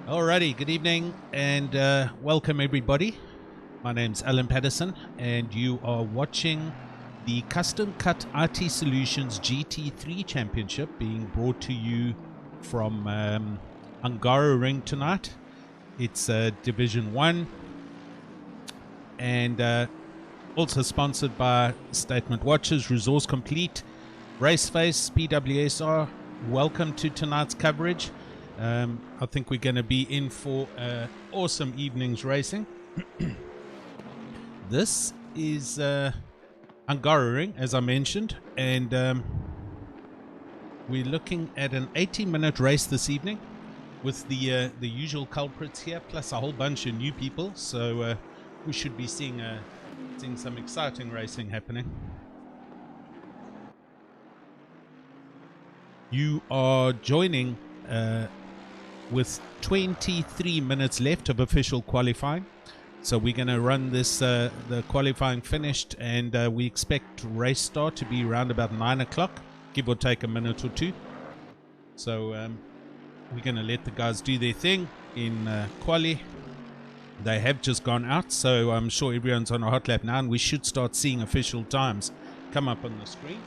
Alrighty, good evening and welcome everybody. My name's Alan Patterson and you are watching the Custom Cut IT Solutions GT3 Championship being brought to you from Ring tonight. It's Division 1 and also sponsored by Statement Watches, Resource Complete, RaceFace, PWSR. Welcome to tonight's coverage. I think we're going to be in for awesome evening's racing. This is Ring, as I mentioned, and we're looking at an 80-minute race this evening with the usual culprits here, plus a whole bunch of new people. So we should be seeing some exciting racing happening. You are joining with 23 minutes left of official qualifying, so we're going to run this the qualifying finished, and we expect race start to be around about 9 o'clock, give or take a minute or two. So we're going to let the guys do their thing in quali. They have just gone out, so I'm sure everyone's on a hot lap now, and we should start seeing official times come up on the screen.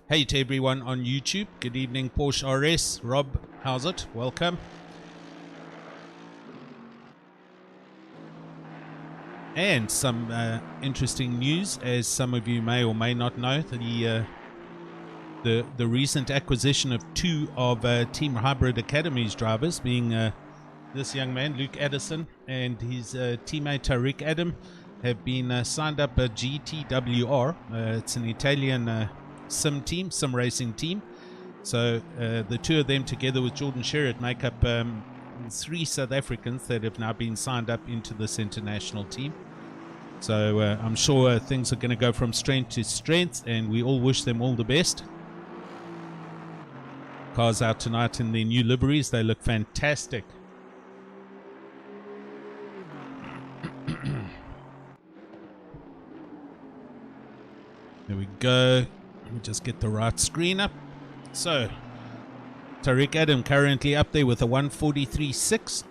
Hey to everyone on YouTube. Good evening, Porsche RS. Rob, how's it? Welcome. And some interesting news, as some of you may or may not know, the recent acquisition of two of Team Hybrid Academy's drivers, being this young man, Luke Addison, and his teammate Tariq Adam, have been signed up at GTWR. It's an Italian sim racing team. So the two of them together with Jordan Sherritt make up 3 South Africans that have now been signed up into this international team. So I'm sure things are going to go from strength to strength, and we all wish them all the best. Cars out tonight in their new liveries, they look fantastic. There we go. Let me just get the right screen up. So Tariq Adam currently up there with a 1:43.6.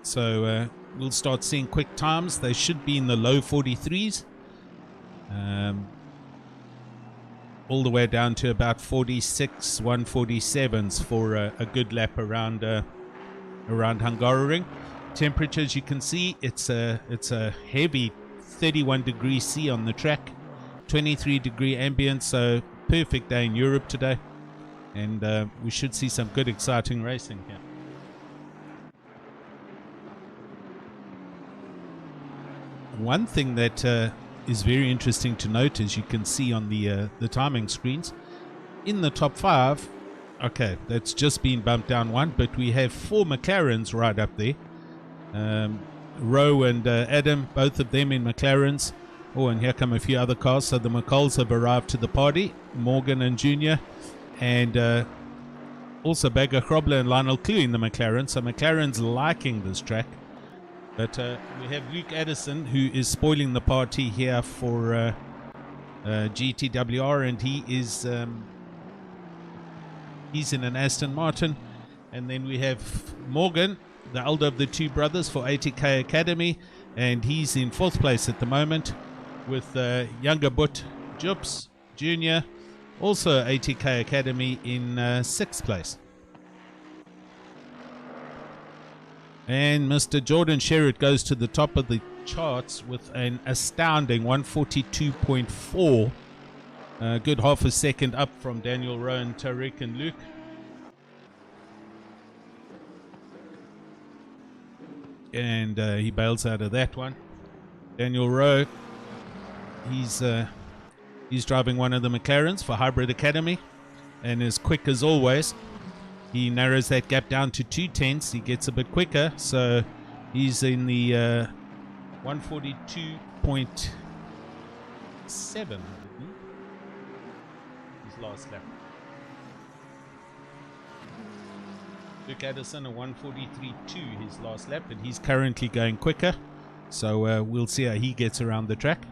So we'll start seeing quick times. They should be in the low 43s, all the way down to about 46, 1:47s for a good lap around Hungaroring. Temperature, as you can see, it's a heavy 31 degrees C on the track. 23-degree ambient, so perfect day in Europe today, and we should see some good exciting racing here. One thing that is very interesting to note, as you can see on the timing screens, in the top 5, okay, that's just been bumped down one, but we have 4 McLarens right up there. Rowe and Adam, both of them in McLarens. Oh, and here come a few other cars. So the McColls have arrived to the party. Morgan and Junior, and also Bagger Krobler and Lionel Clue in the McLaren. So McLaren's liking this track. But we have Luke Addison, who is spoiling the party here for GTWR, and he's in an Aston Martin. And then we have Morgan, the elder of the two brothers, for ATK Academy, and he's in 4th place at the moment, with younger Butt Jups Jr., also ATK Academy, in 6th place. And Mr. Jordan Sherritt goes to the top of the charts with an astounding 142.4. Good half a second up from Daniel Rowe and Tariq and Luke. And he bails out of that one. Daniel Rowe, he's driving one of the McLarens for Hybrid Academy, and is quick as always. He narrows that gap down to 2/10. He gets a bit quicker, so he's in the 142.7. His last lap. Luke Addison, a 1:43.2 his last lap, and he's currently going quicker. So we'll see how he gets around the track.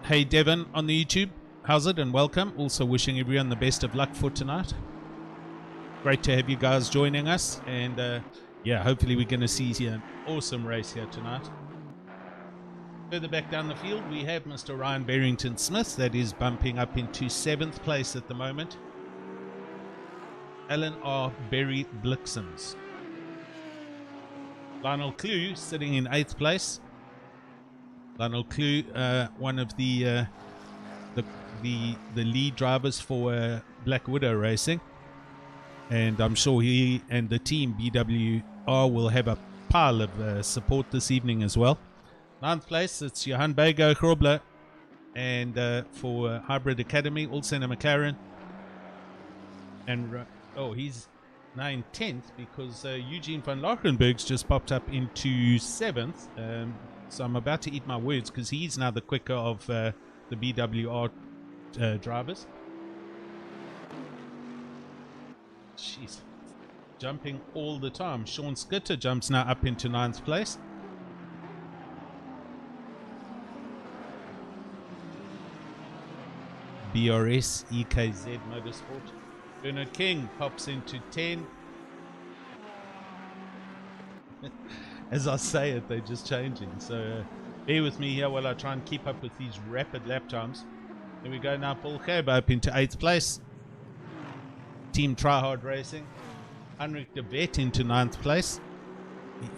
Hey Devon on the YouTube, how's it, and welcome. Also wishing everyone the best of luck for tonight. Great to have you guys joining us, and yeah, hopefully we're going to see an awesome race here tonight. Further back down the field, we have Mr. Ryan Barrington-Smith, that is bumping up into 7th place at the moment. Alan R. Berry Blixens. Lionel Clue sitting in 8th place. Lionel Clue, one of the lead drivers for Black Widow Racing, and I'm sure he and the team BWR will have a pile of support this evening as well. 9th place, it's Johan Bego Grobler, and for Hybrid Academy, also in a McLaren. And oh, he's now in 10th because Eugene van Lochenberg's just popped up into 7th. So I'm about to eat my words because he's now the quicker of the BWR drivers. Jeez, jumping all the time. Sean Skitter jumps now up into 9th place. BRS EKZ Motorsport. Bernard King pops into 10. As I say it, they're just changing. So bear with me here while I try and keep up with these rapid lap times. Here we go now. Paul Kaba up into 8th place. Team Tryhard Racing. Heinrich de Vet into 9th place.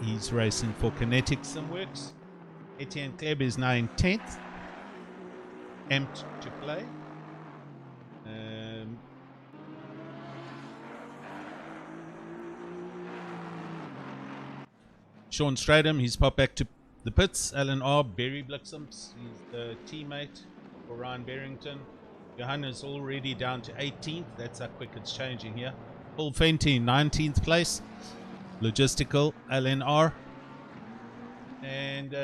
He's racing for Kinetic Simworks. Etienne Kleb is now in 10th. Amped to play. Sean Stradham, he's popped back to the pits. Alan R. Berry Blixens, he's the teammate for Ryan Barrington. Johanna's already down to 18th. That's how quick it's changing here. Paul Fenty, 19th place. Logistical, LNR. And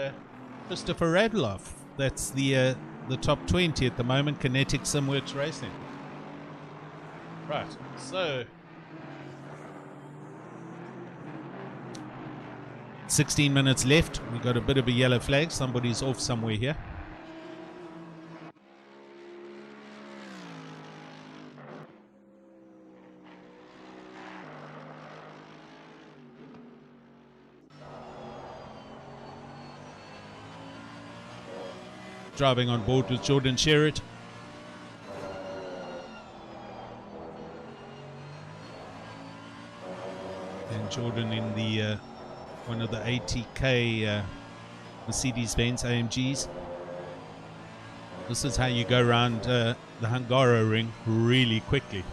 Christopher Radloff. That's the top 20 at the moment. Kinetic Simworks Racing. Right, so 16 minutes left. We've got a bit of a yellow flag. Somebody's off somewhere here. Driving on board with Jordan Sherritt. And Jordan in the one of the ATK Mercedes-Benz AMGs. This is how you go around the Hungaro ring really quickly.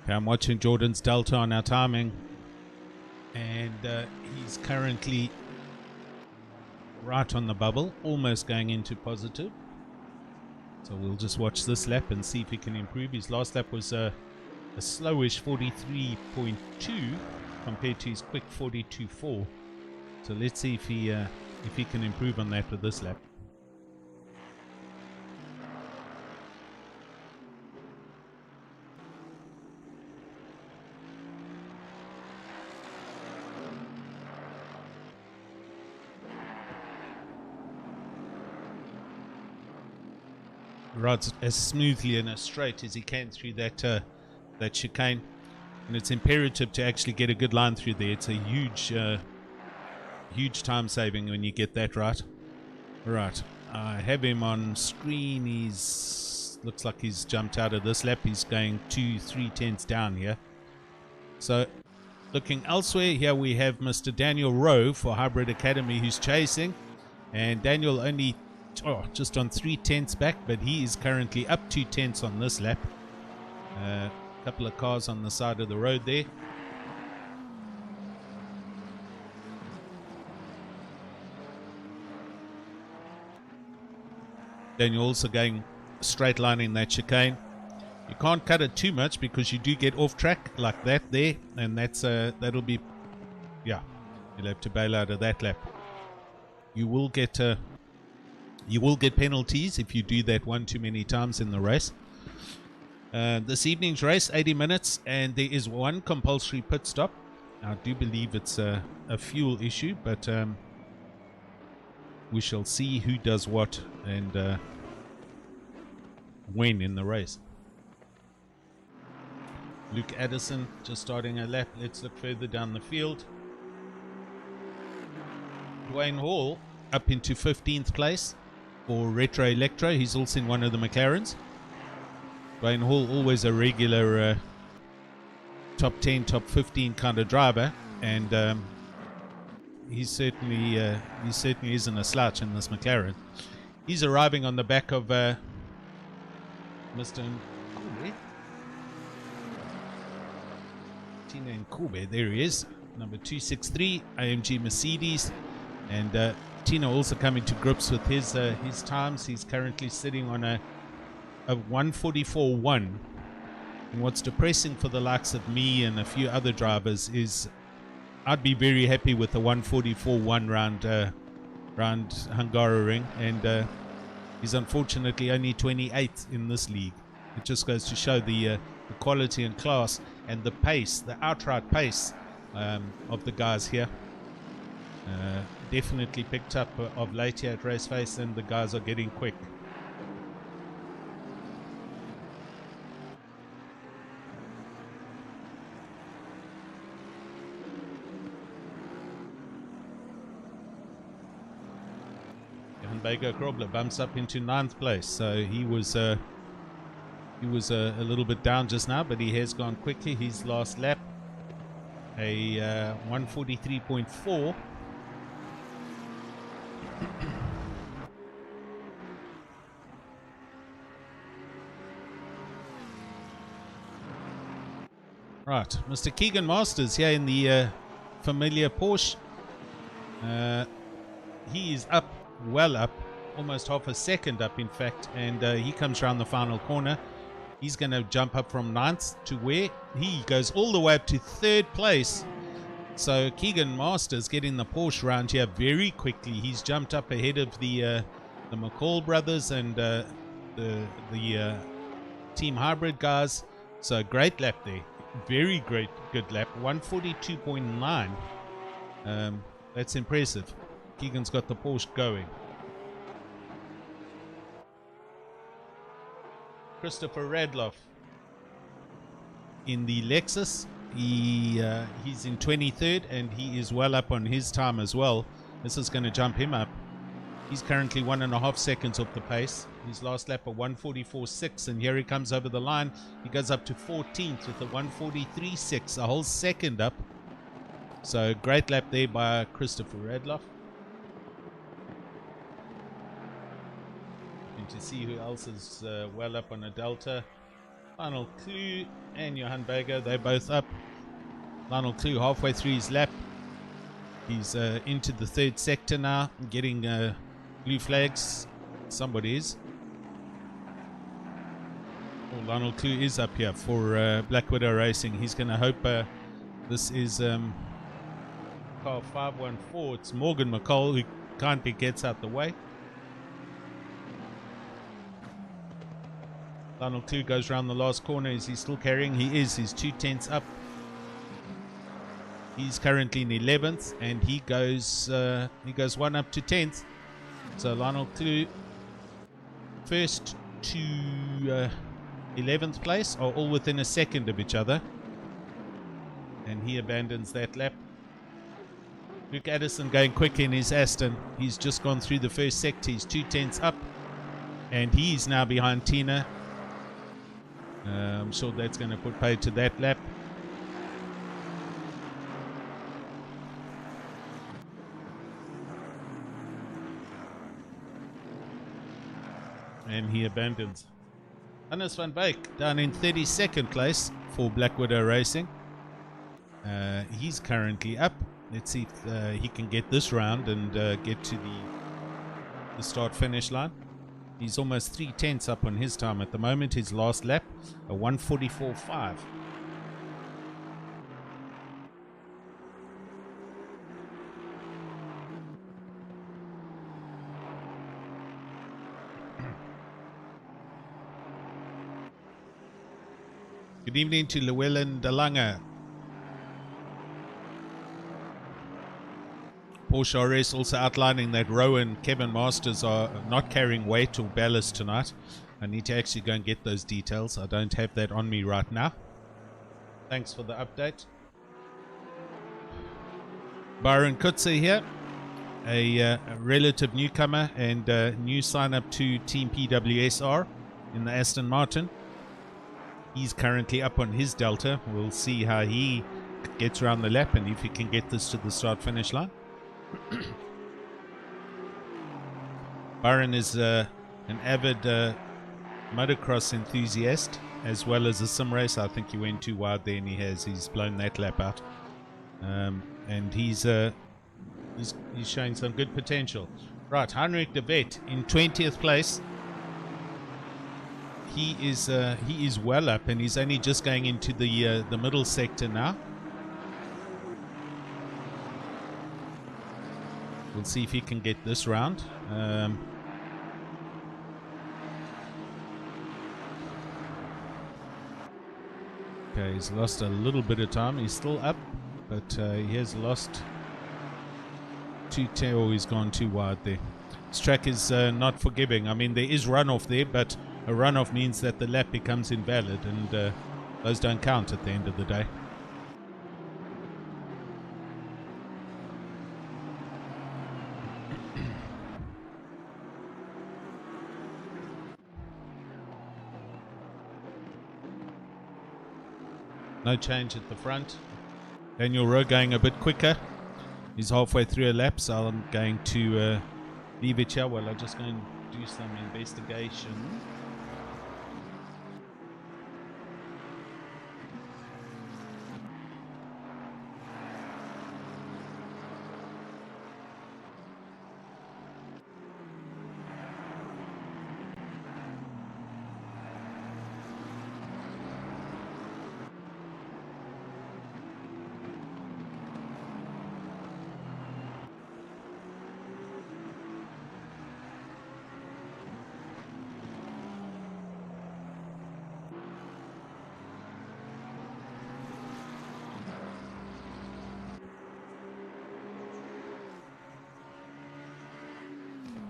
I'm watching Jordan's Delta on our timing, and he's currently right on the bubble, almost going into positive. So we'll just watch this lap and see if he can improve. His last lap was a slowish 43.2 compared to his quick 42.4. So let's see if he can improve on that with this lap. Rides as smoothly and as straight as he can through that chicane, and it's imperative to actually get a good line through there. It's a huge time saving when you get that right. Right, I have him on screen. He's looks like he's jumped out of this lap. He's going 2-3 tenths down here. So looking elsewhere, here we have Mr. Daniel Rowe for Hybrid Academy, who's chasing. And Daniel only just on 3/10 back, but he is currently up 2/10 on this lap. A couple of cars on the side of the road there. Daniel also going straight lining that chicane. You can't cut it too much because you do get off track like that there, and that'll be, yeah, you'll have to bail out of that lap. You will get penalties if you do that one too many times in the race. This evening's race, 80 minutes, and there is one compulsory pit stop. I do believe it's a fuel issue, but we shall see who does what and when in the race. Luke Addison just starting a lap. Let's look further down the field. Dwayne Hall up into 15th place for Retro Electro. He's also in one of the McLarens. Dwayne Hall, always a regular top 10, top 15 kind of driver, and he certainly isn't a slouch in this McLaren. He's arriving on the back of Mr. Nkube. Tina Nkube, there he is, number 263, AMG Mercedes, and Tina also coming to grips with his times. He's currently sitting on a 144.1, and what's depressing for the likes of me and a few other drivers is I'd be very happy with a 144.1 round Hungaroring, and he's unfortunately only 28th in this league. It just goes to show the quality and class and the pace, the outright pace of the guys here. Definitely picked up of late here at RaceFace, and the guys are getting quick. Baker Krobler bumps up into 9th place, so he was a little bit down just now, but he has gone quickly. His last lap, a 143.4. Right, Mr. Keegan Masters here in the familiar Porsche. He is up, well up, almost half a second up in fact, and he comes around the final corner. He's going to jump up from 9th to where he goes all the way up to 3rd place. So Keegan Masters getting the Porsche round here very quickly. He's jumped up ahead of the McCall brothers and the Team Hybrid guys. So great lap there, very good lap, 142.9. That's impressive. Keegan's got the Porsche going. Christopher Radloff in the Lexus. He's in 23rd, and he is well up on his time as well. This is going to jump him up. He's currently 1.5 seconds off the pace. His last lap a 144.6, and here he comes over the line. He goes up to 14th with a 143.6, a whole second up. So great lap there by Christopher Radloff. To see who else is well up on a Delta. Lionel Clue and Johan Bager, they're both up. Lionel Clue halfway through his lap. He's into the 3rd sector now, getting blue flags. Somebody is. Oh, Lionel Clue is up here for Black Widow Racing. He's going to hope this is car 514. It's Morgan McCall who kindly gets out the way. Lionel Clue goes around the last corner. Is he still carrying? He is. He's 2/10 up. He's currently in 11th, and he goes one up to 10th. So Lionel Clue, 1st to 11th place, are all within a second of each other, and he abandons that lap. Luke Addison going quick in his Aston. He's just gone through the 1st sector. He's 2/10 up, and he's now behind Tina. I'm sure that's going to put paid to that lap. and he abandons. Hannes van Beek down in 32nd place for Black Widow Racing. He's currently up. Let's see if he can get this round and get to the start finish line. He's almost 3/10 up on his time at the moment. His last lap, a 1:44.5. Good evening to Llewellyn Delanga. Porsche RS also outlining that Rowan Kevin Masters are not carrying weight or ballast tonight. I need to actually go and get those details. I don't have that on me right now. Thanks for the update. Byron Kutze here, a relative newcomer and new sign up to Team PWSR in the Aston Martin. He's currently up on his Delta. We'll see how he gets around the lap and if he can get this to the start finish line. Byron is an avid motocross enthusiast as well as a sim racer. I think he went too wide there and he's blown that lap out. And he's showing some good potential. Right, Heinrich de Vet in 20th place. He is well up and he's only just going into the middle sector now. We'll see if he can get this round. Okay, he's lost a little bit of time. He's still up, but he has lost 210. Oh, he's gone too wide there. This track is not forgiving. I mean, there is runoff there, but a runoff means that the lap becomes invalid, and those don't count at the end of the day. No change at the front. Daniel Rowe going a bit quicker. He's halfway through a lap, so I'm going to leave it here while I just go and do some investigation.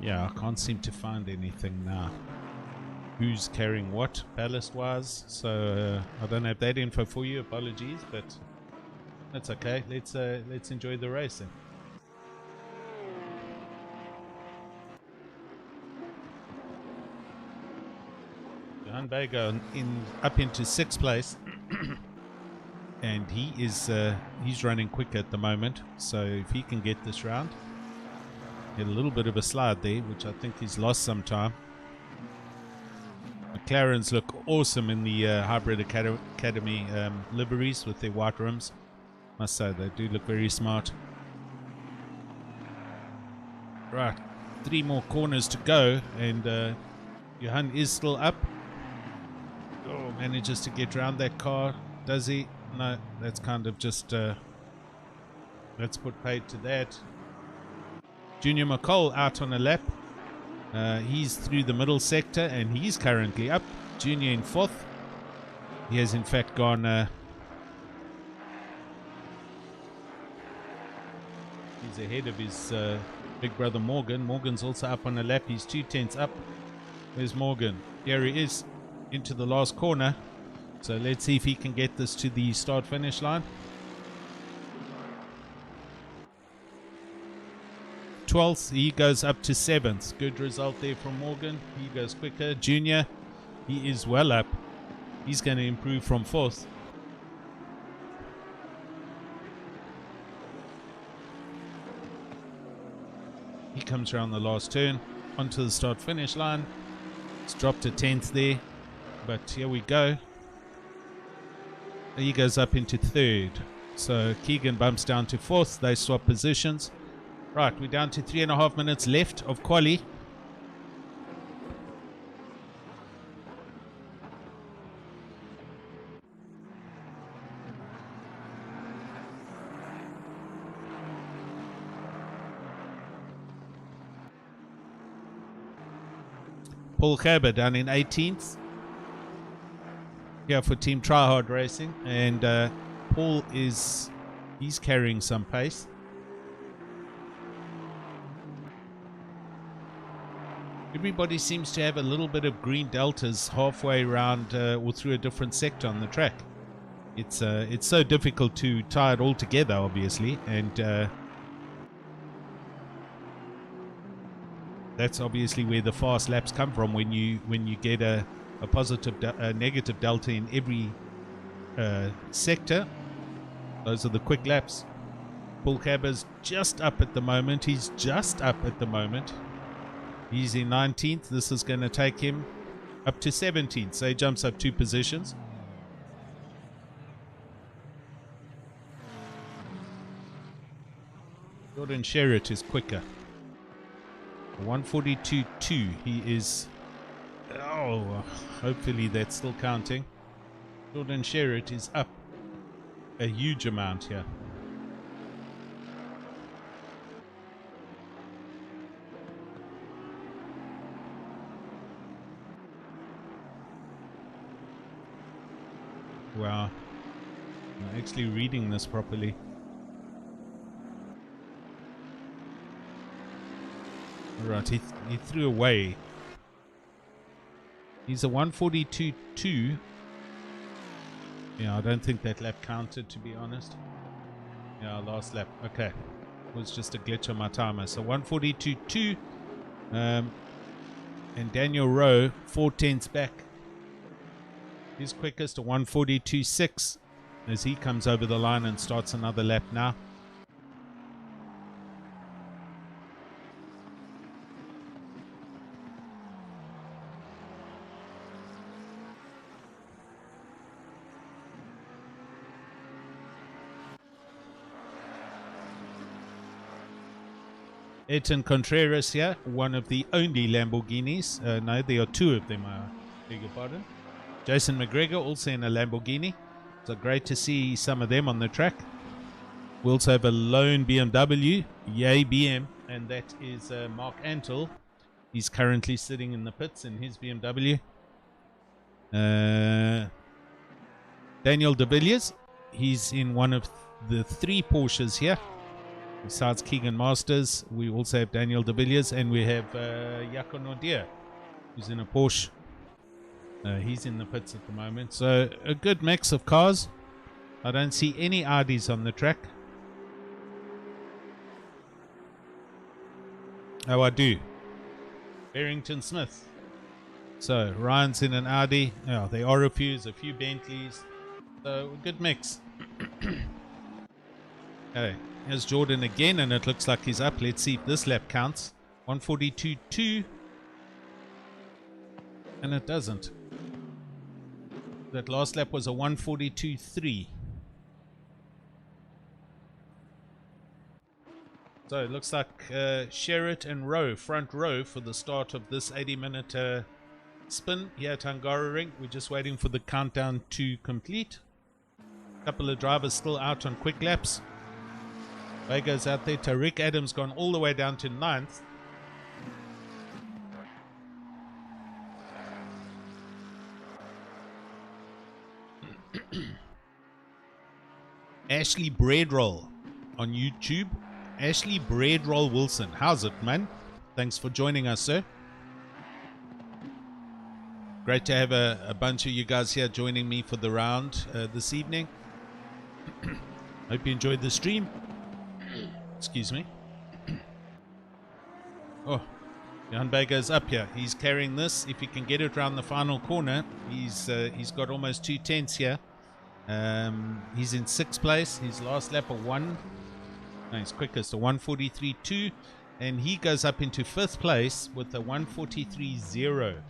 Yeah, I can't seem to find anything now. Who's carrying what ballast wise? So I don't have that info for you. Apologies, but that's okay. Let's enjoy the racing. Johan Vega up into 6th place, and he's running quick at the moment. So if he can get this round. Had a little bit of a slide there, which I think he's lost some time. McLarens look awesome in the Hybrid Academy liveries with their white rims. Must say, they do look very smart. Right, 3 more corners to go, and Johan is still up. Oh, manages to get around that car. Does he? No, that's kind of just... let's put paid to that. Junior McCall out on a lap. He's through the middle sector and he's currently up. Junior in 4th. He has in fact gone... he's ahead of his big brother Morgan. Morgan's also up on a lap. He's 2/10 up. Where's Morgan? Here he is into the last corner. So let's see if he can get this to the start finish line. 12th, he goes up to 7th. Good result there from Morgan. He goes quicker. Junior, he is well up. He's going to improve from 4th. He comes around the last turn onto the start finish line. It's dropped to 10th there, but here we go. He goes up into 3rd. So Keegan bumps down to 4th. They swap positions. Right, we're down to 3.5 minutes left of quali. Paul Gerber down in 18th here for Team Tryhard Racing, and Paul he's carrying some pace. Everybody seems to have a little bit of green deltas halfway around or through a different sector on the track. It's so difficult to tie it all together, obviously, and that's obviously where the fast laps come from, when you get a positive a negative delta in every sector. Those are the quick laps. Paul Cabba's just up at the moment. He's just up at the moment. He's in 19th. This is going to take him up to 17th, so he jumps up 2 positions. Jordan Sherritt is quicker. 142.2. He is. Oh, hopefully that's still counting. Jordan Sherritt is up a huge amount here. Wow. I'm actually reading this properly. Right, he threw away. He's a 142.2. Yeah, I don't think that lap counted, to be honest. Yeah, last lap. Okay. It was just a glitch on my timer. So 142.2. And Daniel Rowe, 4/10ths back. He's quickest, a 142.6 as he comes over the line and starts another lap now. Ayrton Contreras here, one of the only Lamborghinis. No, there are 2 of them, I beg your pardon. Jason McGregor also in a Lamborghini. So great to see some of them on the track. We also have a lone BMW, yay BM, and that is Mark Antle. He's currently sitting in the pits in his BMW. Daniel De Villiers, he's in one of the 3 Porsches here. Besides Keegan Masters, we also have Daniel De Villiers, and we have Jaco Nordier, who's in a Porsche. He's in the pits at the moment. So a good mix of cars. I don't see any Audis on the track. Oh, I do. Barrington Smith. So Ryan's in an Audi. Oh, there are a few Bentleys. So a good mix. Okay. Here's Jordan again, and it looks like he's up. Let's see if this lap counts. 142.2. And it doesn't. That last lap was a 142.3. So it looks like Sherritt and Rowe, front row, for the start of this 80-minute spin here at Hungaroring. We're just waiting for the countdown to complete. A couple of drivers still out on quick laps. Vega's out there. Tariq Adams gone all the way down to 9th. Ashley Breadroll on YouTube. Ashley Breadroll Wilson. How's it, man? Thanks for joining us, sir. Great to have a bunch of you guys here joining me for the round this evening. Hope you enjoyed the stream. Excuse me. Oh, Jan Bager's up here. He's carrying this. If he can get it around the final corner, he's got almost 2/10ths here. He's in 6th place. His last lap a 1. No, he's quickest, a 143.2, and he goes up into 5th place with a 143.0.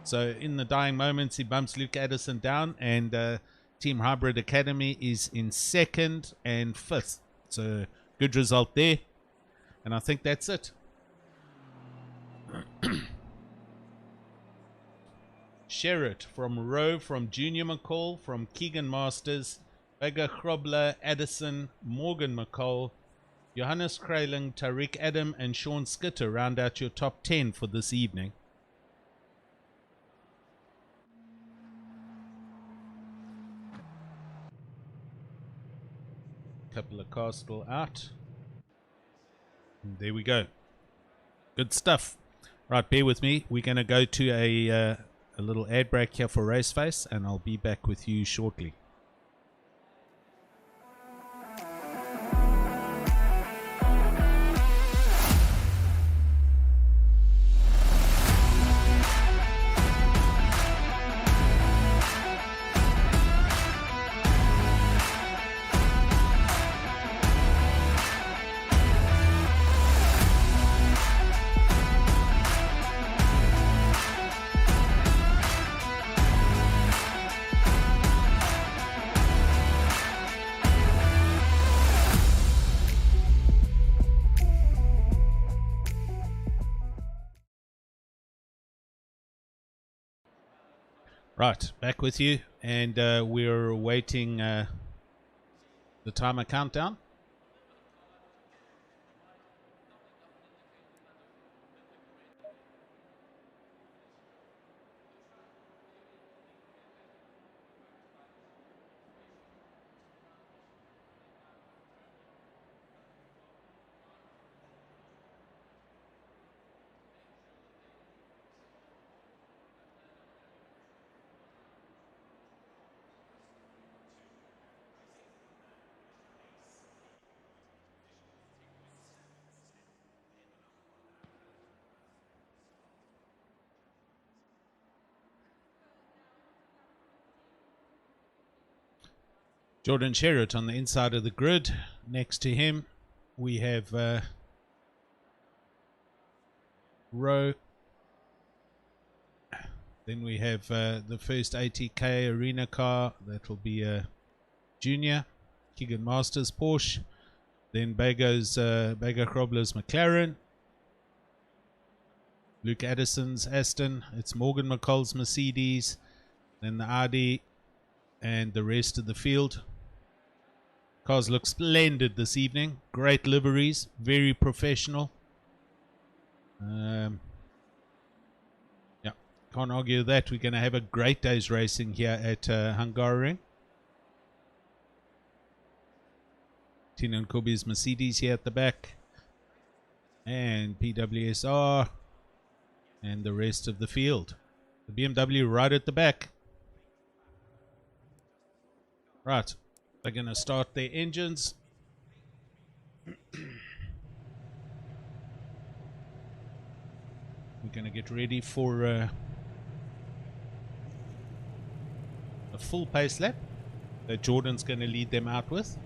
So in the dying moments, he bumps Luke Addison down, and Team Hybrid Academy is in 2nd and 5th. So good result there. And I think that's it. Sherritt from Rowe, from Junior McCall, from Keegan Masters, Vega Chrobler, Addison, Morgan McCall, Johannes Kraling, Tariq Adam, and Sean Skitter round out your top 10 for this evening. Couple of cars still out. And there we go. Good stuff. Right, bear with me. We're going to go to a little ad break here for RaceFace, and I'll be back with you shortly. Right, back with you, and we're awaiting the timer countdown. Jordan Sherritt on the inside of the grid. Next to him, we have Rowe. Then we have the first ATK arena car. That will be a Junior. Keegan Masters Porsche. Then Baga Chrobler's McLaren. Luke Addison's Aston. It's Morgan McCall's Mercedes. Then the Audi. And the rest of the field. Cars look splendid this evening. Great liveries. Very professional. Yeah, can't argue that. We're going to have a great day's racing here at Hungaroring. Tina and Kobe's Mercedes here at the back. And PWSR. And the rest of the field. The BMW right at the back. Right, they're going to start their engines. We're going to get ready for a full pace lap that Jordan's going to lead them out with.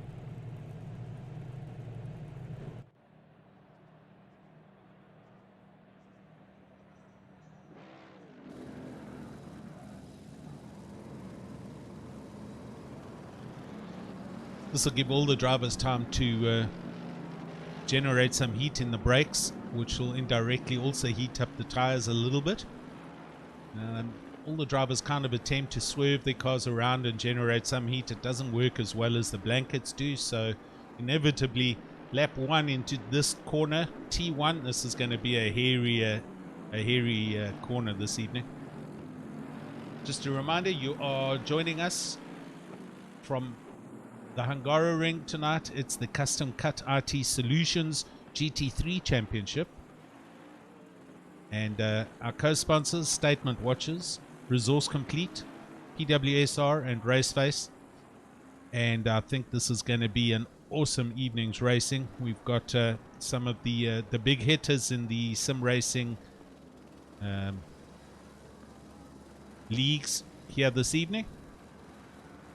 This will give all the drivers time to generate some heat in the brakes, which will indirectly also heat up the tires a little bit. All the drivers kind of attempt to swerve their cars around and generate some heat. It doesn't work as well as the blankets do, so inevitably lap 1 into this corner, T1, this is going to be a hairy corner this evening. Just a reminder, you are joining us from the Hungaroring tonight. It's the Custom Cut RT Solutions GT3 Championship. And our co-sponsors, Statement Watches, Resource Complete, PWSR, and RaceFace. And I think this is going to be an awesome evening's racing. We've got some of the big hitters in the sim racing leagues here this evening.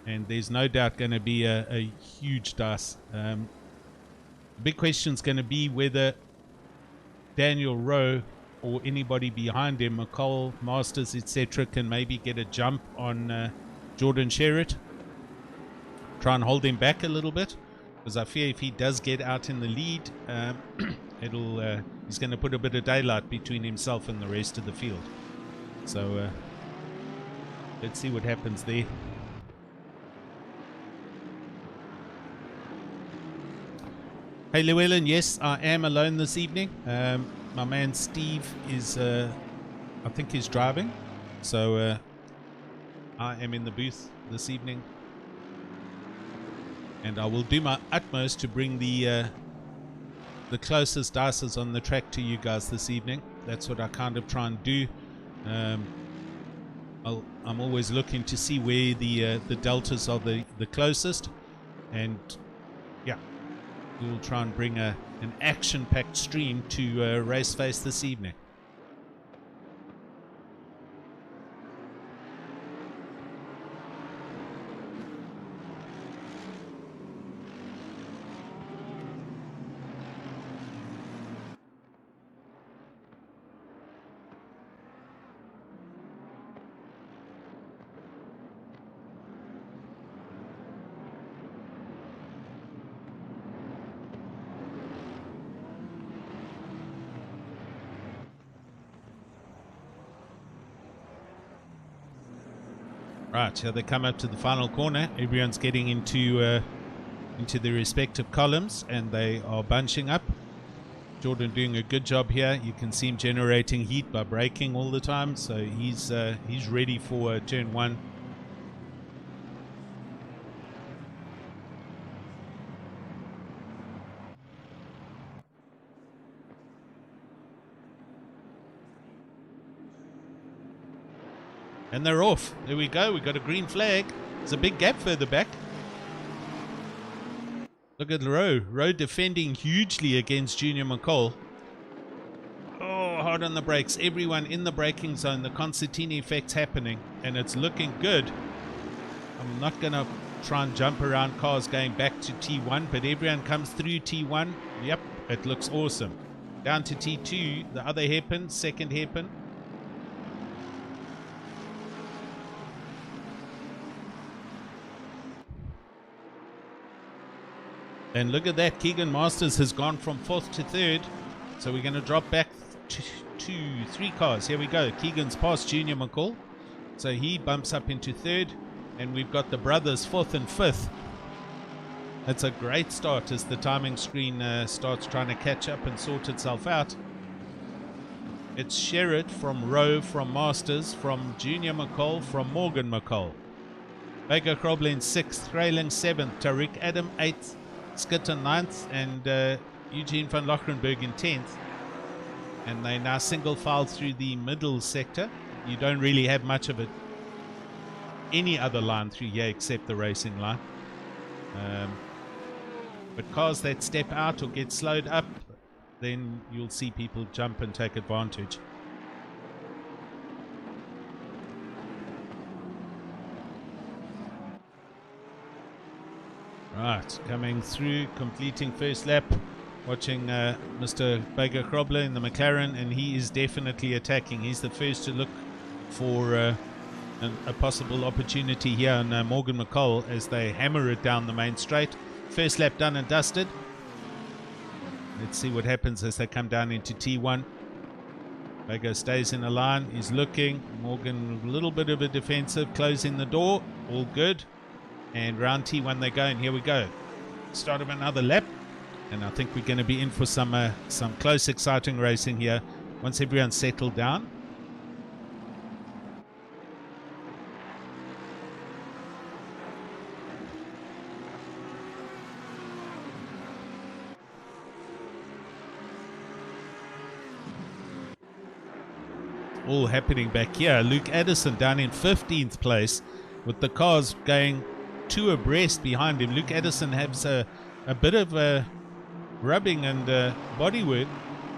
And there's no doubt going to be a huge dice. The big question is going to be whether Daniel Rowe or anybody behind him, McCall, Masters, etc., can maybe get a jump on Jordan Sherritt. Try and hold him back a little bit, because I fear if he does get out in the lead, he's going to put a bit of daylight between himself and the rest of the field. So let's see what happens there. Hey Llewellyn, yes, I am alone this evening. My man Steve is, I think he's driving, so I am in the booth this evening, and I will do my utmost to bring the closest dices on the track to you guys this evening. That's what I kind of try and do. I'm always looking to see where the deltas are the closest, and yeah, we'll try and bring an action-packed stream to RaceFace this evening. Right, here they come up to the final corner. Everyone's getting into their respective columns, and they are bunching up. Jordan doing a good job here. You can see him generating heat by braking all the time, so he's ready for turn one. And they're off. There we go. We got a green flag. There's a big gap further back. Look at Rowe. Rowe defending hugely against Junior McCall. Oh, hard on the brakes. Everyone in the braking zone. The concertina effect's happening, and it's looking good. I'm not going to try and jump around cars going back to T1, but everyone comes through T1. Yep, it looks awesome. Down to T2, the other hairpin, second hairpin. And look at that, Keegan Masters has gone from 4th to 3rd. So we're going to drop back to 3 cars. Here we go. Keegan's past Junior McCall. So he bumps up into 3rd. And we've got the brothers 4th and 5th. That's a great start as the timing screen starts trying to catch up and sort itself out. It's Sherritt from Rowe, from Masters, from Junior McCall, from Morgan McCall. Baker Croblin 6th, Grayling 7th, Tariq Adam 8th. Skitter 9th, and Eugene van Lochrenberg in 10th. And they now single file through the middle sector. You don't really have much of any other line through here except the racing line. But cars that step out or get slowed up, then you'll see people jump and take advantage. Right, coming through, completing first lap, watching Mr. Baker Krobler in the McLaren, and he is definitely attacking. He's the first to look for a possible opportunity here on Morgan McCall as they hammer it down the main straight. First lap done and dusted. Let's see what happens as they come down into T1. Baker stays in the line, he's looking. Morgan a little bit of a defensive, closing the door, all good. And round T1 they go, and here we go. Start of another lap, and I think we're going to be in for some close, exciting racing here once everyone's settled down. All happening back here. Luke Addison down in 15th place with the cars going 2 abreast behind him. Luke Addison has a bit of rubbing and bodywork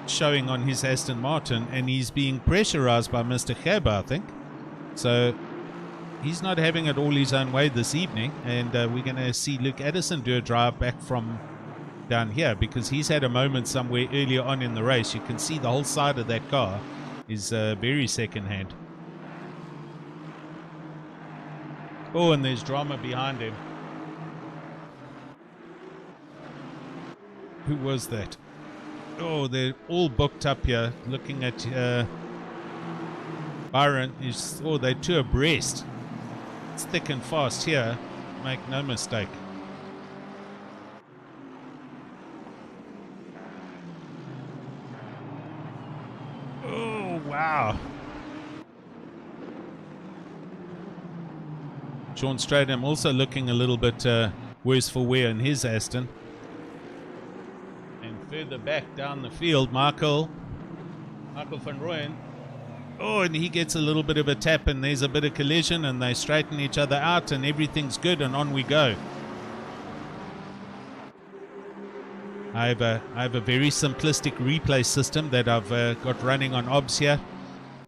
showing on his Aston Martin, and he's being pressurized by Mr. Gerber, I think. So he's not having it all his own way this evening, and we're going to see Luke Addison do a drive back from down here, because he's had a moment somewhere earlier on in the race. You can see the whole side of that car is very second-hand. Oh, and there's drama behind him. Who was that? Oh, they're all booked up here. Looking at Byron. Oh, they're two abreast. It's thick and fast here. Make no mistake. Oh, wow. Sean Stradham also looking a little bit worse for wear in his Aston. And further back down the field, Michael van Rooyen. Oh, and he gets a little bit of a tap, and there's a bit of collision, and they straighten each other out, and everything's good, and on we go. I have a very simplistic replay system that I've got running on OBS here,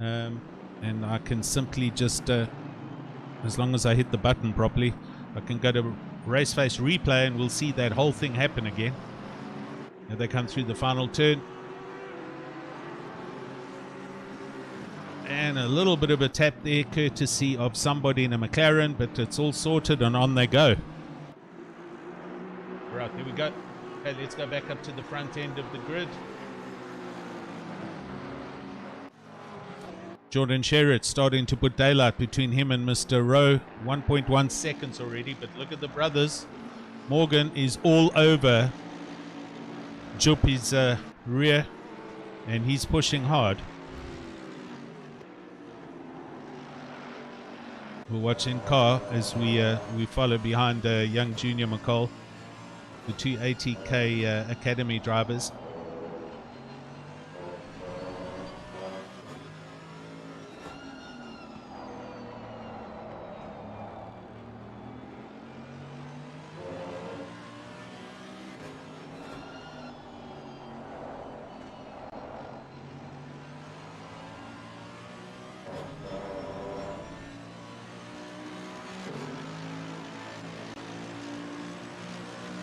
and I can simply just, as long as I hit the button properly, I can go to RaceFace replay, and we'll see that whole thing happen again. Now they come through the final turn. And a little bit of a tap there, courtesy of somebody in a McLaren, but it's all sorted, and on they go. Right, there we go. Okay, let's go back up to the front end of the grid. Jordan Sherritt starting to put daylight between him and Mr. Rowe. 1.1 seconds already, but look at the brothers. Morgan is all over Juppie's rear, and he's pushing hard. We'll watch in car as we follow behind young Junior McCall, the two ATK Academy drivers.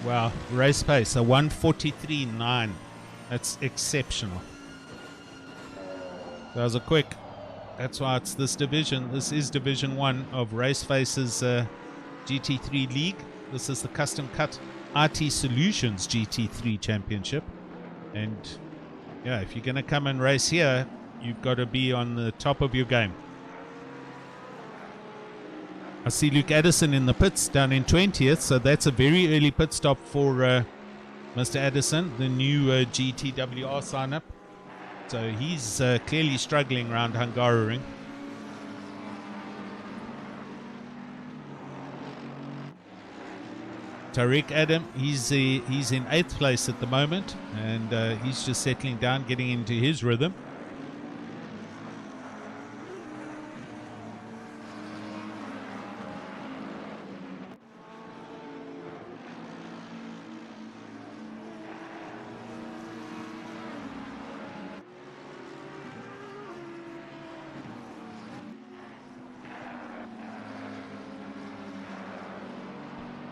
Wow, race pace, a 1:43.9. That's exceptional. That was a quick. That's why it's this division. This is Division 1 of RaceFace's GT3 League. This is the Custom Cut RT Solutions GT3 Championship. And yeah, if you're going to come and race here, you've got to be on the top of your game. I see Luke Addison in the pits down in 20th, so that's a very early pit stop for Mr. Addison, the new GTWR sign-up. So he's clearly struggling around Hungaroring. Tariq Adam, he's in 8th place at the moment, and he's just settling down, getting into his rhythm.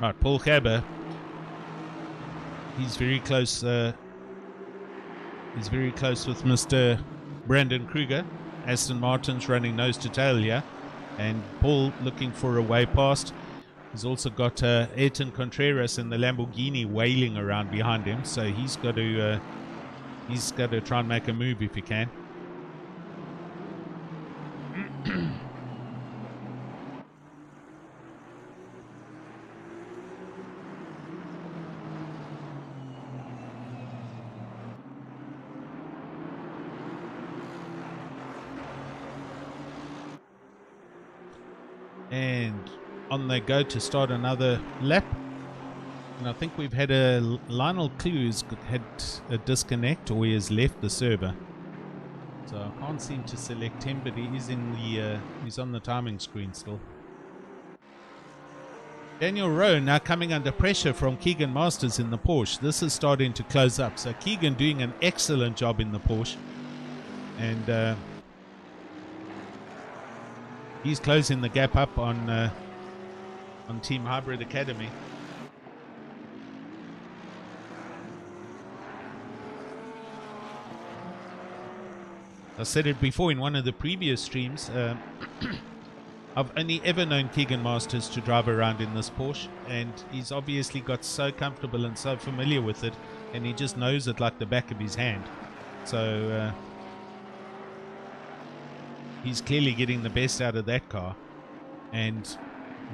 Right, Paul Gerber. He's very close. He's very close with Mr. Brandon Kruger. Aston Martin's running nose to tail here, and Paul looking for a way past. He's also got Ayrton Contreras in the Lamborghini wailing around behind him, so he's got to try and make a move if he can. And on they go to start another lap. And I think we've had Lionel Clues had a disconnect, or he has left the server. So I can't seem to select him, but he is he's on the timing screen still. Daniel Rowe now coming under pressure from Keegan Masters in the Porsche. This is starting to close up. So Keegan doing an excellent job in the Porsche. And he's closing the gap up on Team Hybrid Academy. I said it before in one of the previous streams. I've only ever known Keegan Masters to drive around in this Porsche, and he's obviously got so comfortable and so familiar with it, and he just knows it like the back of his hand. So he's clearly getting the best out of that car, and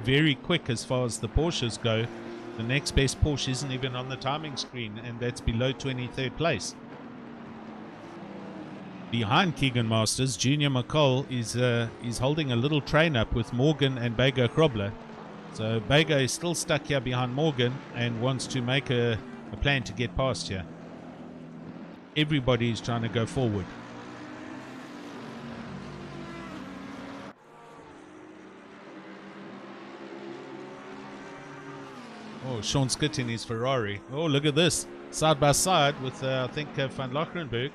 very quick as far as the Porsches go. The next best Porsche isn't even on the timing screen, and that's below 23rd place. Behind Keegan Masters, Junior McCall is holding a little train up with Morgan and Bego Krobler. So Bego is still stuck here behind Morgan and wants to make a plan to get past here. Everybody is trying to go forward. Oh, Sean Skitt in his Ferrari. Oh, look at this. Side by side with, I think, Van Lochrenberg.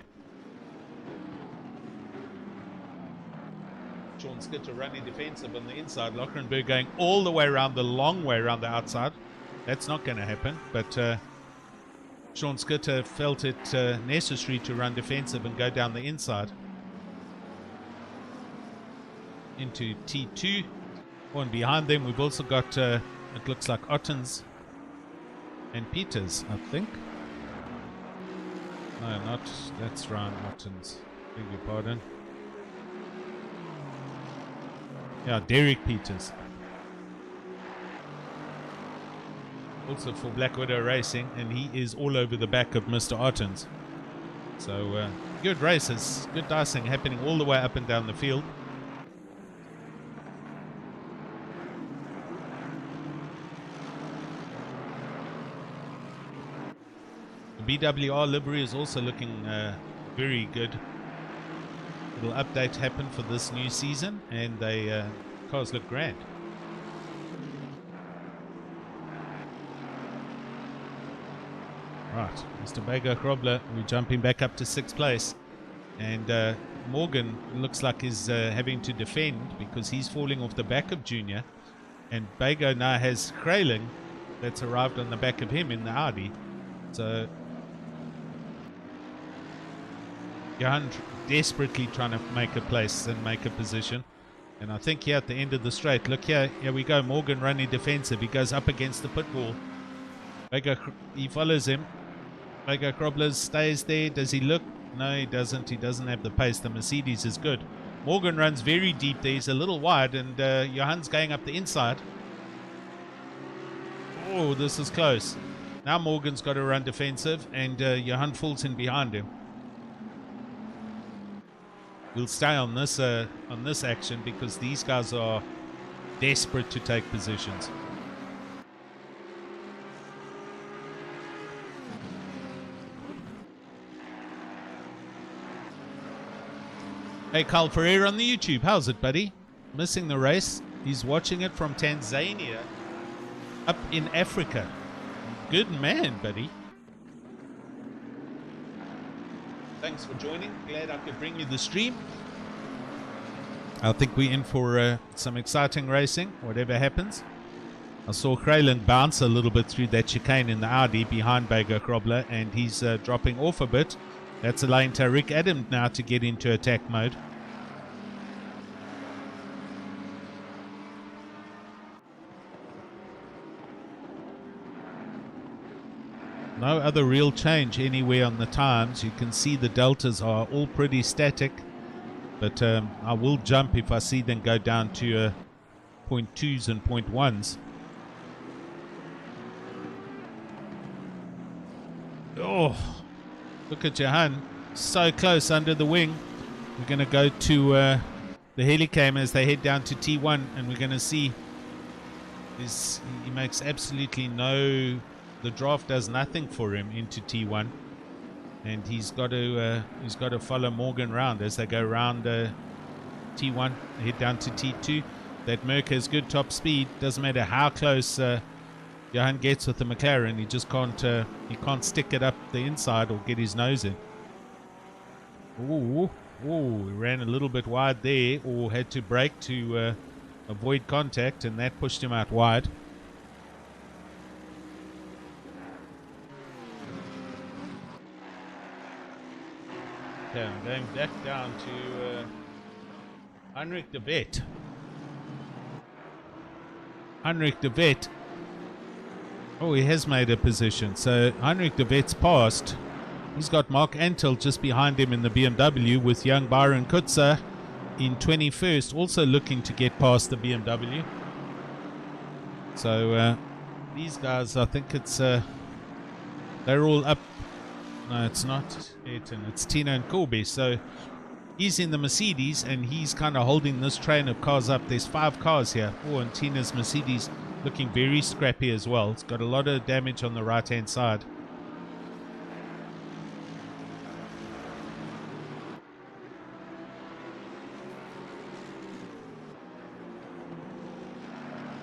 Sean Skitter running defensive on the inside. Lochrenberg going all the way around, the long way around the outside. That's not going to happen. But Sean Skitter felt it necessary to run defensive and go down the inside into T2. Oh, and behind them we've also got, it looks like Ottens and Peters, I think. No, not, that's Ryan Ottens. Beg your pardon. Yeah, Derek Peters. Also for Black Widow Racing, and he is all over the back of Mr. Ottens. So, good races, good dicing happening all the way up and down the field. The BWR livery is also looking very good. Little update happened for this new season, and they cars look grand. Right, Mr. Bego Krobler, we're jumping back up to 6th place, and Morgan looks like is having to defend because he's falling off the back of Junior, and Bego now has Krayling that's arrived on the back of him in the Audi. So Johan desperately trying to make a place and make a position, and I think here at the end of the straight, look here we go, Morgan running defensive, he goes up against the pit wall. He follows him. Bego Krobler stays there. Does he look? No, he doesn't have the pace. The Mercedes is good. Morgan runs very deep there, he's a little wide, and Johan's going up the inside. Oh, this is close. Now Morgan's got to run defensive, and Johan falls in behind him. We'll stay on this action because these guys are desperate to take positions. Hey, Carl Ferreira on the YouTube. How's it, buddy? Missing the race. He's watching it from Tanzania up in Africa. Good man, buddy. Thanks for joining. Glad I could bring you the stream. I think we're in for some exciting racing, whatever happens. I saw Kraylen bounce a little bit through that chicane in the Audi behind Bego Krobler, and he's dropping off a bit. That's allowing Tariq Adam now to get into attack mode. No other real change anywhere on the times. You can see the deltas are all pretty static, but I will jump if I see them go down to 0.2s and 0.1s. Oh, look at Johan, so close under the wing. We're going to go to the Helicam as they head down to T1, and we're going to see he makes absolutely no... The draft does nothing for him into T1, and he's got to follow Morgan round as they go round T1, head down to T2. That Merc has good top speed. Doesn't matter how close Johan gets with the McLaren, he just can't stick it up the inside or get his nose in. Ooh, he ran a little bit wide there, or had to brake to avoid contact, and that pushed him out wide. Okay, I'm going back down to Heinrich de Wet. Heinrich de Wet. Oh, he has made a position. So Heinrich de Wet's passed. He's got Mark Antel just behind him in the BMW with young Byron Kutzer in 21st, also looking to get past the BMW. So these guys, I think it's they're all up. No, it's not Ayrton, it's Tina and Corby. So he's in the Mercedes and he's kind of holding this train of cars up. There's 5 cars here. Oh, and Tina's Mercedes looking very scrappy as well. It's got a lot of damage on the right hand side.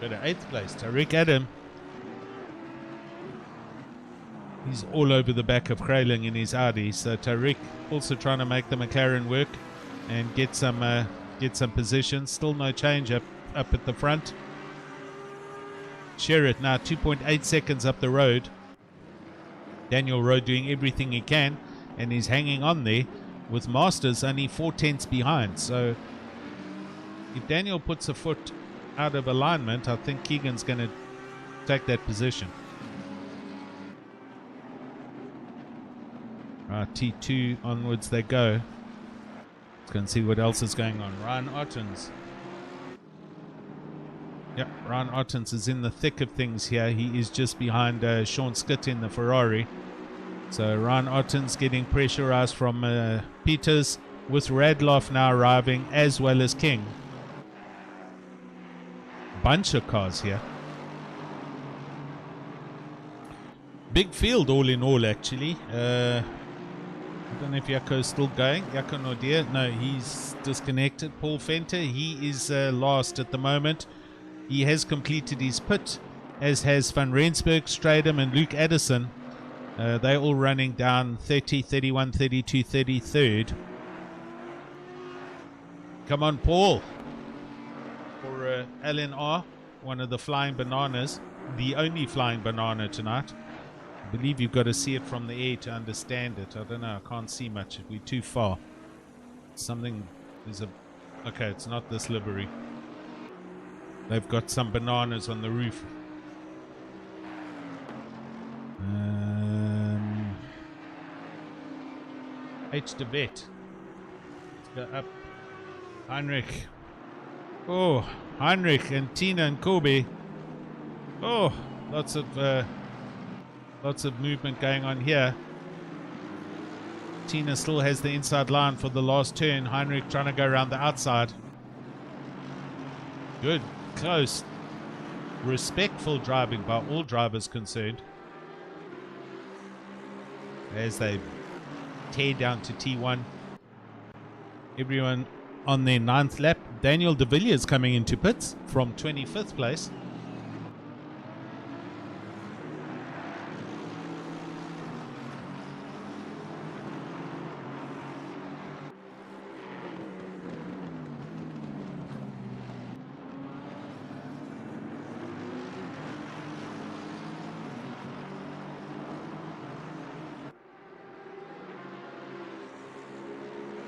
Go to 8th place, Tariq Adam. He's all over the back of Krayling in his Audi. So Tariq also trying to make the McLaren work and get some positions. Still no change up at the front. Sherritt now 2.8 seconds up the road. Daniel Rowe doing everything he can, and he's hanging on there with Masters only 4/10 behind. So if Daniel puts a foot out of alignment, I think Keegan's going to take that position. Right, T2 onwards they go. Let's go and see what else is going on. Ryan Ottens. Yep, Ryan Ottens is in the thick of things here. He is just behind Sean Skitt in the Ferrari. So Ryan Ottens getting pressurized from Peters, with Radloff now arriving as well as King. Bunch of cars here. Big field all in all, actually. I don't know if Jaco's still going. Jaco Nordia, no, he's disconnected. Paul Fenter, he is last at the moment. He has completed his pit, as has Van Rensburg, Stradum and Luke Addison. They're all running down 30, 31, 32, 33rd. Come on, Paul. For LNR, one of the flying bananas, the only flying banana tonight. I believe you've got to see it from the air to understand it. I don't know, I can't see much. We're too far. Something is okay, it's not this livery. They've got some bananas on the roof. H de Vet. Let's go up. Heinrich. Oh, Heinrich and Tina and Kobe. Oh, lots of movement going on here. Tina still has the inside line for the last turn. Heinrich trying to go around the outside. Good, close, respectful driving by all drivers concerned, as they tear down to T1. Everyone on their 9th lap. Daniel de Villiers coming into pits from 25th place.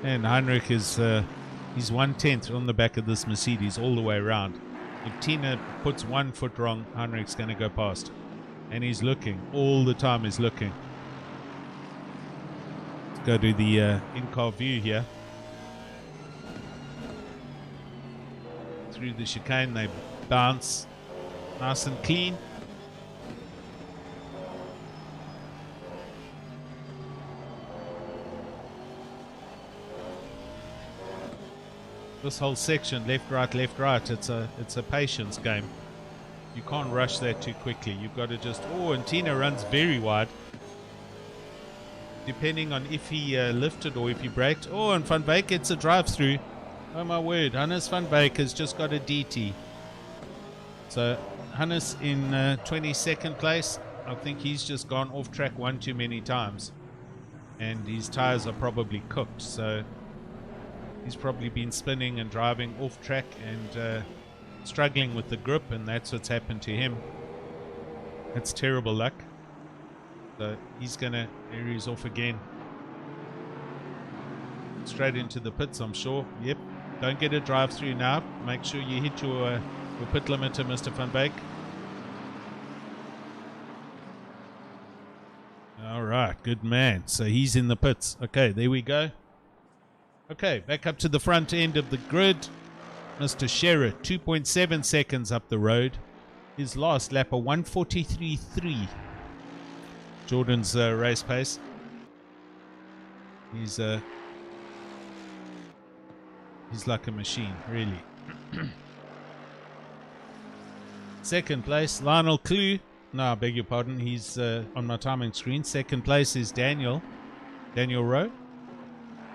And Heinrich is he's 1/10 on the back of this Mercedes all the way around. If Tina puts 1 foot wrong, Heinrich's going to go past. And he's looking. All the time he's looking. Let's go to the in-car view here. Through the chicane, they bounce nice and clean. This whole section, left, right, it's a patience game. You can't rush that too quickly. You've got to just... Oh, and Tina runs very wide. Depending on if he lifted or if he braked. Oh, and Van Beek gets a drive-through. Oh, my word. Hannes Van Beek has just got a DT. So, Hannes in 22nd place. I think he's just gone off track one too many times. And his tires are probably cooked. So... he's probably been spinning and driving off track and struggling with the grip, and that's what's happened to him. That's terrible luck. So he's gonna, there he's off again. straight into the pits, I'm sure. Yep. Don't get a drive through now. Make sure you hit your pit limiter, Mr. Van Beek. All right, good man. So he's in the pits. Okay, there we go. Okay, back up to the front end of the grid. Mr. Scherer, 2.7 seconds up the road. His last lap, a 1:43.3. Jordan's race pace. He's like a machine, really. Second place, Lionel Clue. No, I beg your pardon. He's on my timing screen. Second place is Daniel Rowe.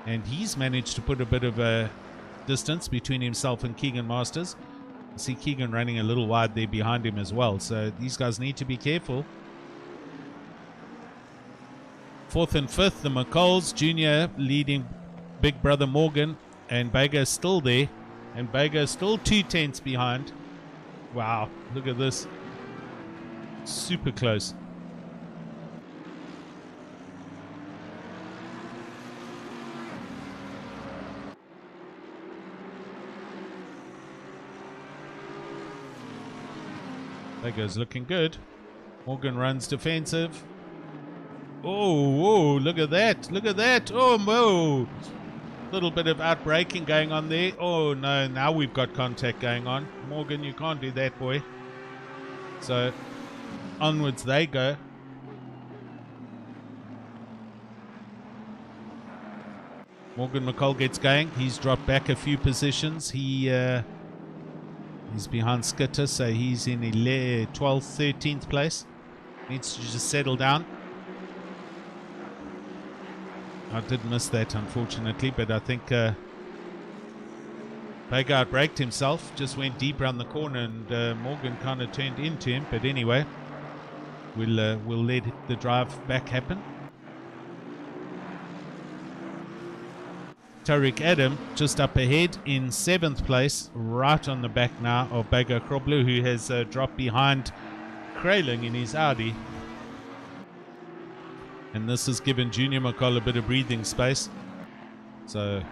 And he's managed to put a bit of a distance between himself and Keegan Masters. I see Keegan running a little wide there behind him as well. So these guys need to be careful. Fourth and fifth, the McColls. Junior leading big brother Morgan. And Bago's still there. And Bago's still 2/10 behind. Wow, look at this. Super close. Bago's looking good. Morgan runs defensive. Oh, look at that. Look at that. Oh, whoa. Little bit of outbraking going on there. Oh, no. Now we've got contact going on. Morgan, you can't do that, boy. So, onwards they go. Morgan McCall gets going. He's dropped back a few positions. He's behind Skitter, so he's in 12th, 13th place. Needs to just settle down. I did miss that, unfortunately, but I think Bago outbraked himself, just went deep around the corner, and Morgan kind of turned into him. But anyway, we'll let the drive back happen. Tariq Adam just up ahead in 7th place, right on the back now of Bago Krobler, who has dropped behind Kraling in his Audi. And this has given Junior McCall a bit of breathing space. So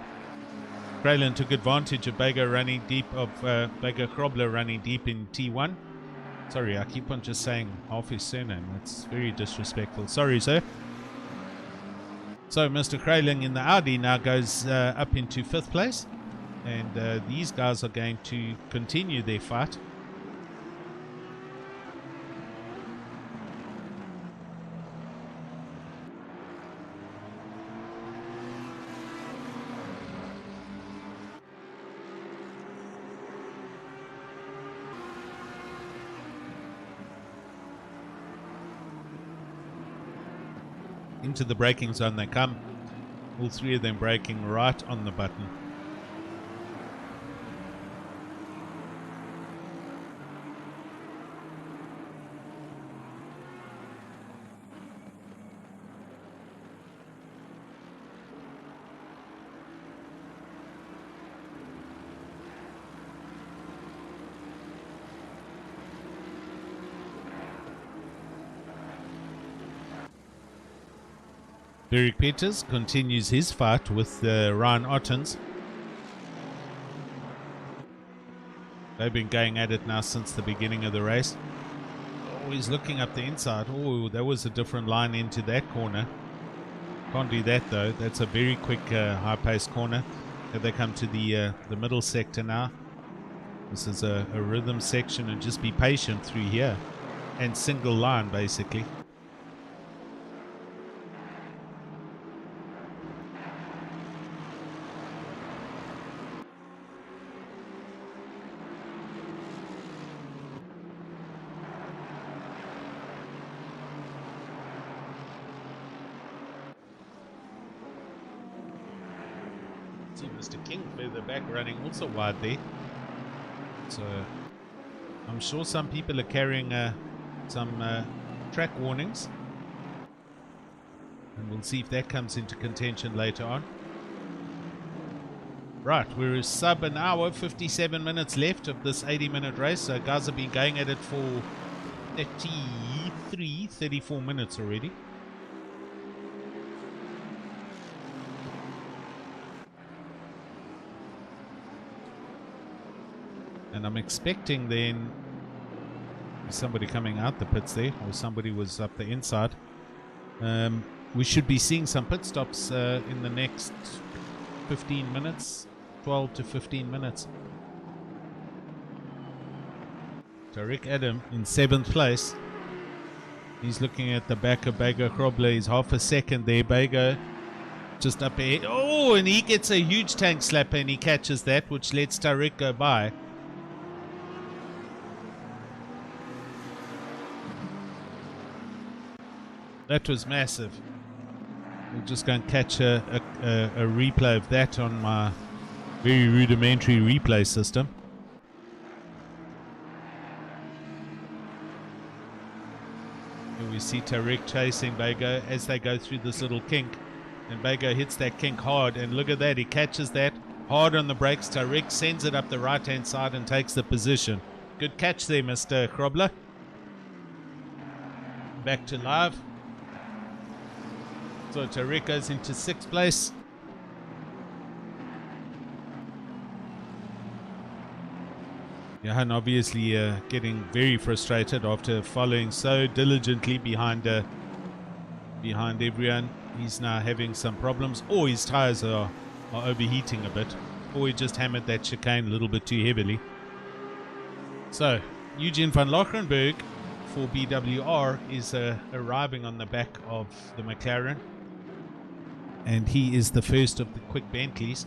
Kraling took advantage of Bago running deep, of Bago Krobler running deep in T1. Sorry, I keep on just saying half his surname. That's very disrespectful. Sorry, sir. So Mr. Kraling in the Audi now goes up into 5th place. And these guys are going to continue their fight. Into the braking zone they come. All three of them braking right on the button. Derek Peters continues his fight with Ryan Ottens. They've been going at it now since the beginning of the race. Oh, he's looking up the inside. Oh, that was a different line into that corner. Can't do that though. That's a very quick high-paced corner. Here they come to the middle sector now. This is a rhythm section, and just be patient through here. And single line basically. See Mr. King further back running also wide there. So I'm sure some people are carrying some track warnings. And we'll see if that comes into contention later on. Right, we're sub an hour, 57 minutes left of this 80-minute race. So guys have been going at it for 34 minutes already. And I'm expecting then somebody coming out the pits there, or somebody was up the inside. We should be seeing some pit stops in the next 15 minutes, 12 to 15 minutes. Tariq Adam in 7th place. He's looking at the back of Bego Krobler. He's half a second there. Bego just up ahead. Oh, and he gets a huge tank slapper and he catches that, which lets Tariq go by. That was massive. We're just going to catch a replay of that on my very rudimentary replay system. Here we see Tariq chasing Bego as they go through this little kink. And Bego hits that kink hard. And look at that. He catches that hard on the brakes. Tariq sends it up the right-hand side and takes the position. Good catch there, Mr. Krobler. Back to live. So Tariq goes into 6th place. Johan obviously getting very frustrated after following so diligently behind everyone. He's now having some problems, or his tires are overheating a bit, or he just hammered that chicane a little bit too heavily. So Eugene van Lochenberg for BWR is arriving on the back of the McLaren, and he is the first of the quick Bentleys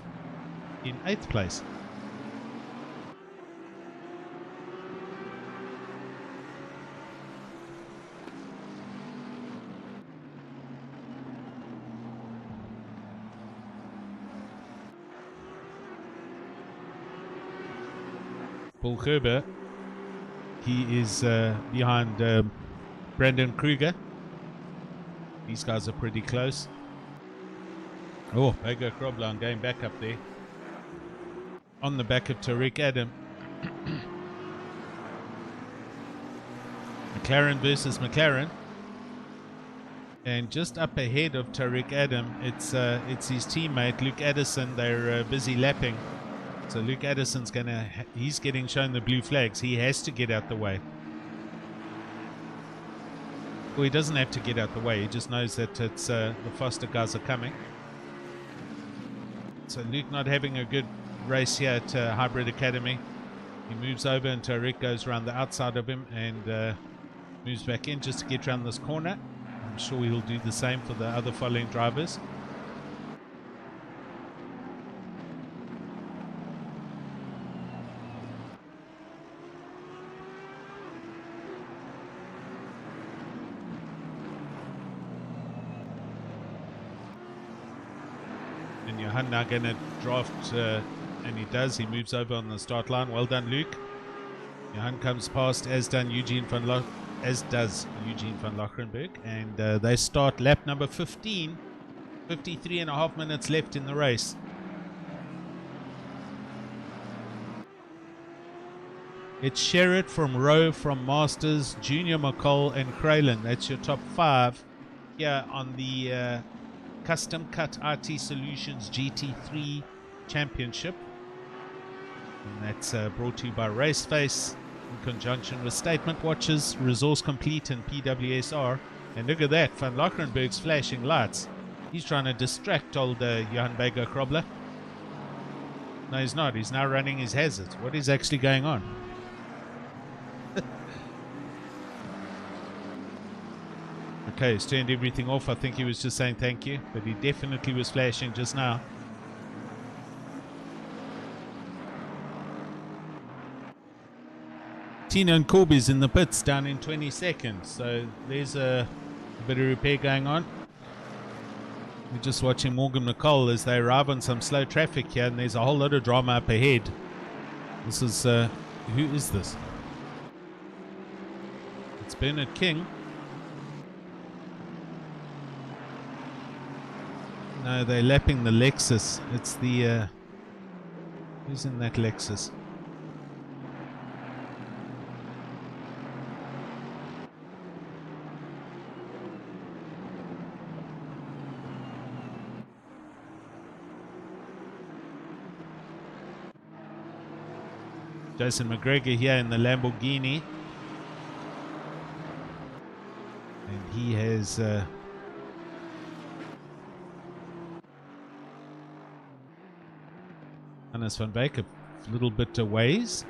in 8th place. Paul Gerber, he is behind Brandon Kruger. These guys are pretty close. Oh, Bego Krobler, I'm going back up there. On the back of Tariq Adam. McLaren versus McLaren. And just up ahead of Tariq Adam, it's his teammate Luke Addison. They're busy lapping. So Luke Addison's he's getting shown the blue flags. He has to get out the way. Well, he doesn't have to get out the way. He just knows that it's the faster guys are coming. So Luke not having a good race here at Hybrid Academy. He moves over and Tariq goes around the outside of him and moves back in just to get around this corner. I'm sure he'll do the same for the other following drivers. And Johan now going to draft, and he does. He moves over on the start line. Well done, Luke. Johan comes past, as does Eugene van Lochenberg, and they start lap number 15. 53.5 minutes left in the race. It's Sherritt from Rowe, from Masters, Junior McCall, and Kralin. That's your top 5 here on the Custom Cut RT Solutions GT3 Championship. And that's brought to you by RaceFace in conjunction with Statement Watches, Resource Complete, and PWSR. And look at that, Van Lochenberg's flashing lights. He's trying to distract old Johan Bego Krobler. No, he's not. He's now running his hazards. What is actually going on? Okay, he's turned everything off. I think he was just saying thank you, but he definitely was flashing just now. Tina and Corby's in the pits down in 20 seconds. So there's a bit of repair going on. We're just watching Morgan McCall as they arrive on some slow traffic here, and there's a whole lot of drama up ahead. This is, who is this? It's Bernard King. No, they're lapping the Lexus. It's the, who's in that Lexus? Jason McGregor here in the Lamborghini. And he has Hannes van Beek a little bit a ways.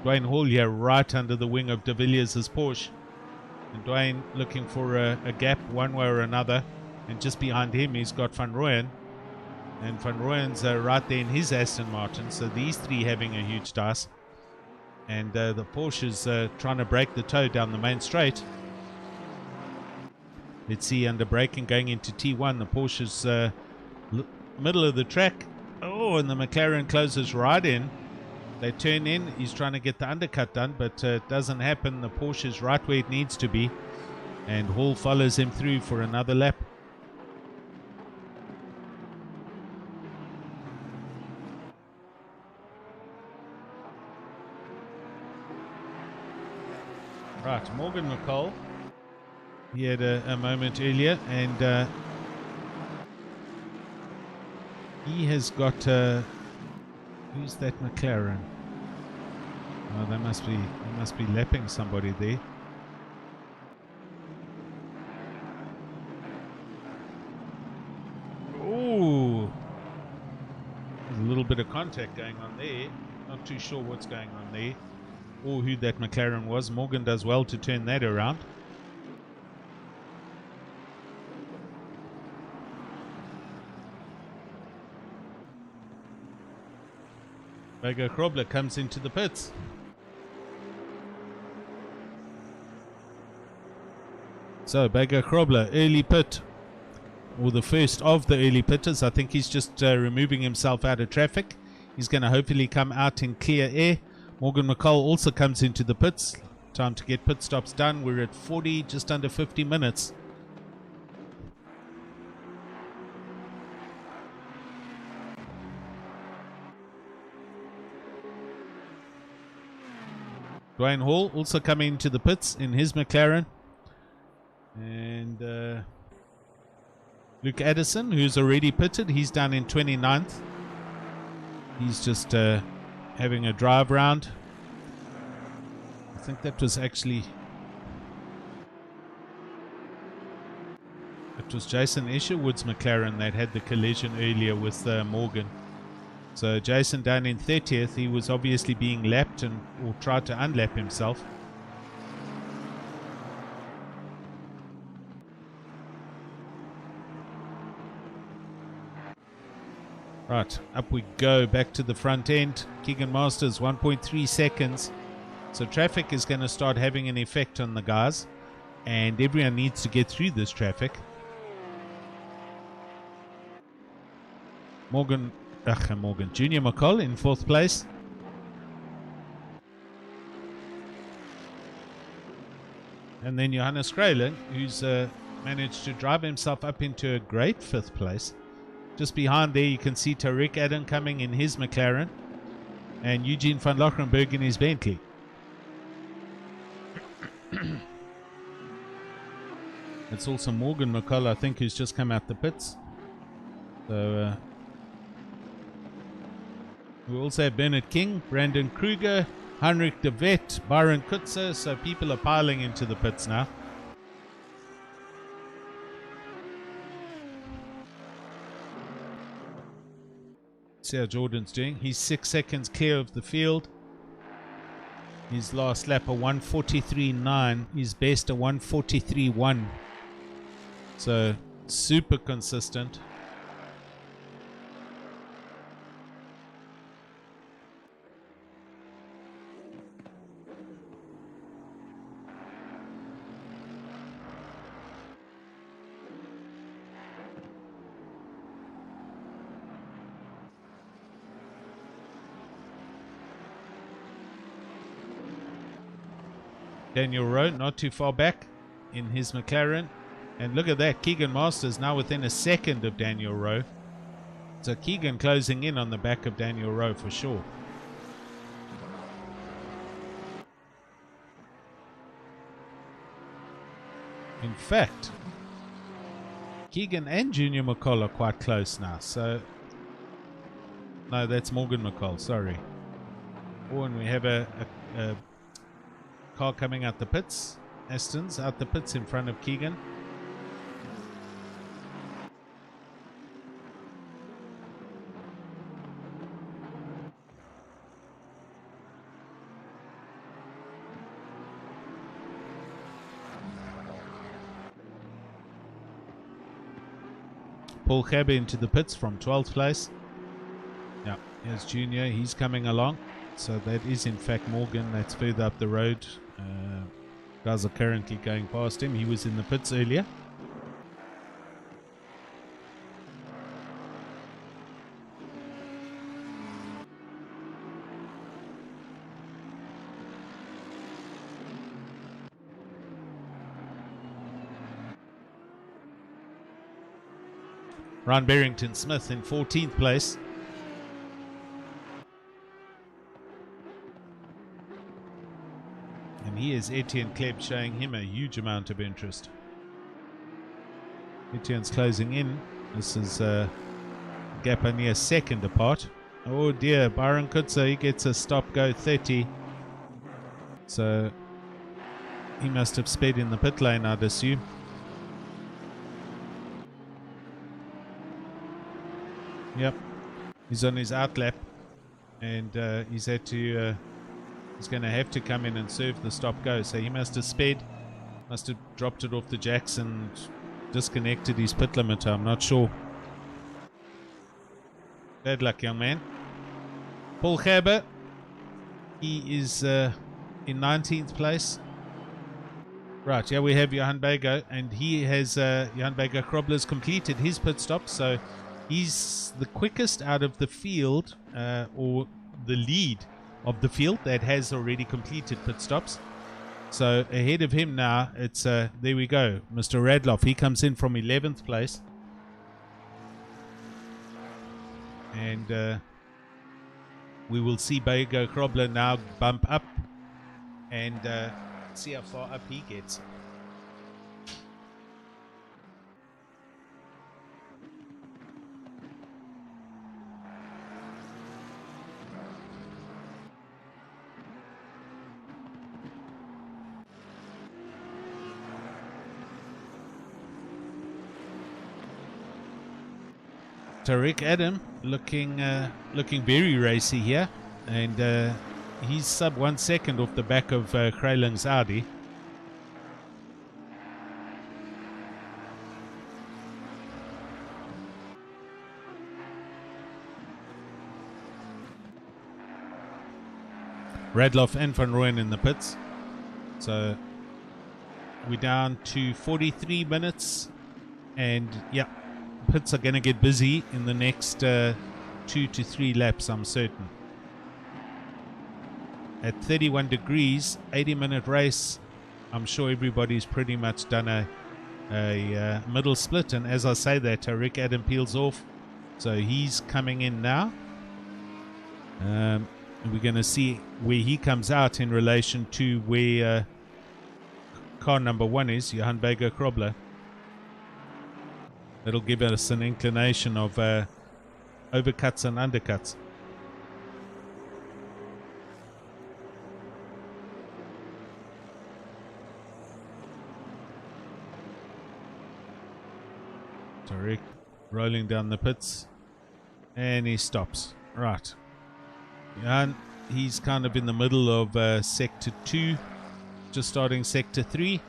Dwayne Hall here right under the wing of De Villiers' Porsche. And Dwayne looking for a gap one way or another. And just behind him he's got Van Rooyen. And Van Rooyen's right there in his Aston Martin. So these three having a huge dice. And the Porsche's trying to break the toe down the main straight. Let's see, under braking going into T1. The Porsche's middle of the track. Oh, and the McLaren closes right in. They turn in. He's trying to get the undercut done, but it doesn't happen. The Porsche's right where it needs to be. And Hall follows him through for another lap. Right, Morgan McCall. He had a moment earlier, and he has got... who's that McLaren? Oh, they must be lapping somebody there. Oh, there's a little bit of contact going on there. Not too sure what's going on there, or who that McLaren was. Morgan does well to turn that around. Bego Krobler comes into the pits. So Bego Krobler, early pit, or the first of the early pitters. I think he's just removing himself out of traffic. He's going to hopefully come out in clear air. Morgan McCall also comes into the pits. Time to get pit stops done. We're at 40, just under 50 minutes. Dwayne Hall also coming into the pits in his McLaren. And Luke Addison, who's already pitted, he's down in 29th. He's just having a drive round. I think that was actually... it was Jason Esherwood's McLaren that had the collision earlier with Morgan. So Jason down in 30th, he was obviously being lapped or tried to unlap himself. Right, up we go, back to the front end. Keegan Masters, 1.3 seconds. So traffic is going to start having an effect on the guys, and everyone needs to get through this traffic. Morgan, Junior McCall in 4th place. And then Johannes Krelen, who's managed to drive himself up into a great 5th place. Just behind there you can see Tariq Adam coming in his McLaren, and Eugene van Lochrenberg in his Bentley. It's also Morgan McCall, I think, who's just come out the pits. So we also have Bernard King, Brandon Kruger, Heinrich de Vet, Byron Kutzer. So people are piling into the pits now. See how Jordan's doing. He's 6 seconds clear of the field. His last lap a 1:43.9. His best a 1:43.1. So super consistent. Daniel Rowe not too far back in his McLaren. And look at that, Keegan Masters now within a second of Daniel Rowe. So Keegan closing in on the back of Daniel Rowe for sure. In fact, Keegan and Junior McCall are quite close now. So, no, that's Morgan McCall, sorry. Oh, and we have a car coming out the pits. Aston's out the pits in front of Keegan. Paul Gerber into the pits from 12th place. Yeah, here's Junior. He's coming along. So that is in fact Morgan. That's further up the road. Guys are currently going past him. He was in the pits earlier. Ron Barrington Smith in 14th place. And here's Etienne Kleb showing him a huge amount of interest. Etienne's closing in. This is a gap only a second apart. Oh dear, Byron Kutzer, he gets a stop-go 30. So he must have sped in the pit lane, I'd assume. Yep, he's on his outlap, and he's had to. He's going to have to come in and serve the stop-go. So he must have sped, must have dropped it off the jacks and disconnected his pit limiter. I'm not sure. Bad luck, young man. Paul Gerber, he is in 19th place. Right, yeah, we have Johan Bago, and he has Johan Bago Krobler's completed his pit stop, so he's the quickest out of the field, or the lead of the field that has already completed pit stops. So ahead of him now, it's there we go, Mr. Radloff. He comes in from 11th place, and we will see Bago Krobler now bump up and see how far up he gets. Tariq Adam looking very racy here, and he's sub 1 second off the back of Kraling's Audi. Radloff and Van Rooyen in the pits. So we're down to 43 minutes, and yeah, pits are going to get busy in the next 2 to 3 laps, I'm certain. At 31 degrees, 80-minute race, I'm sure everybody's pretty much done a middle split. And as I say that, Rick Adam peels off, so he's coming in now. And we're going to see where he comes out in relation to where car number 1 is, Johan Bago Krobler. It'll give us an inclination of overcuts and undercuts. Tariq rolling down the pits, and he stops. Right. And he's kind of in the middle of sector 2, just starting sector 3.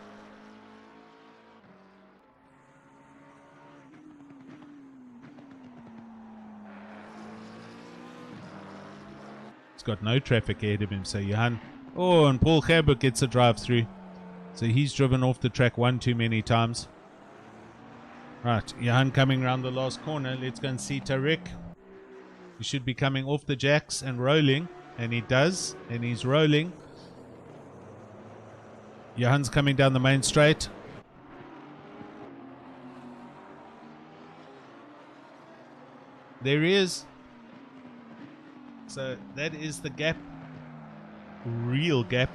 He's got no traffic ahead of him, so Johan. Oh, and Paul Gerber gets a drive through. So he's driven off the track one too many times. Right, Johan coming around the last corner. Let's go and see Tariq. He should be coming off the jacks and rolling, and he does, and he's rolling. Johan's coming down the main straight. There he is. So that is the gap, real gap,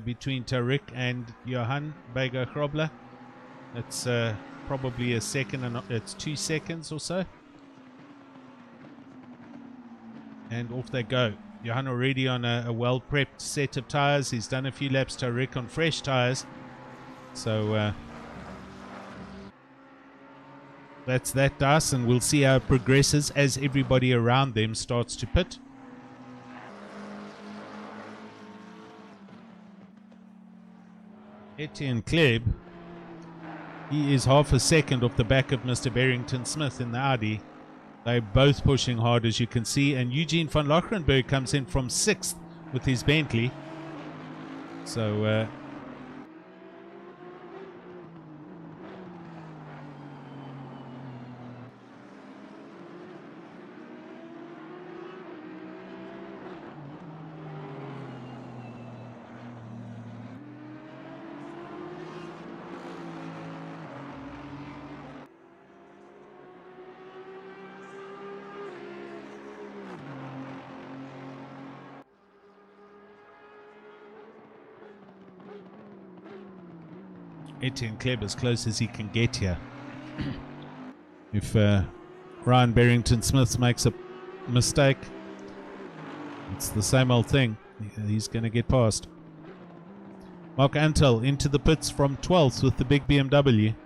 between Tariq and Johan Bago Krobler. It's probably a second, and it's 2 seconds or so. And off they go. Johan already on a well-prepped set of tyres. He's done a few laps, Tariq on fresh tyres. So that's that, Dice, and we'll see how it progresses as everybody around them starts to pit. Etienne Kleb, he is half a second off the back of Mr. Barrington Smith in the Audi. They're both pushing hard, as you can see, and Eugene van Lochrenberg comes in from 6th with his Bentley. So Etienne Kleb as close as he can get here. If Ryan Barrington Smith makes a mistake, it's the same old thing. He's going to get past. Mark Antel into the pits from 12th with the big BMW.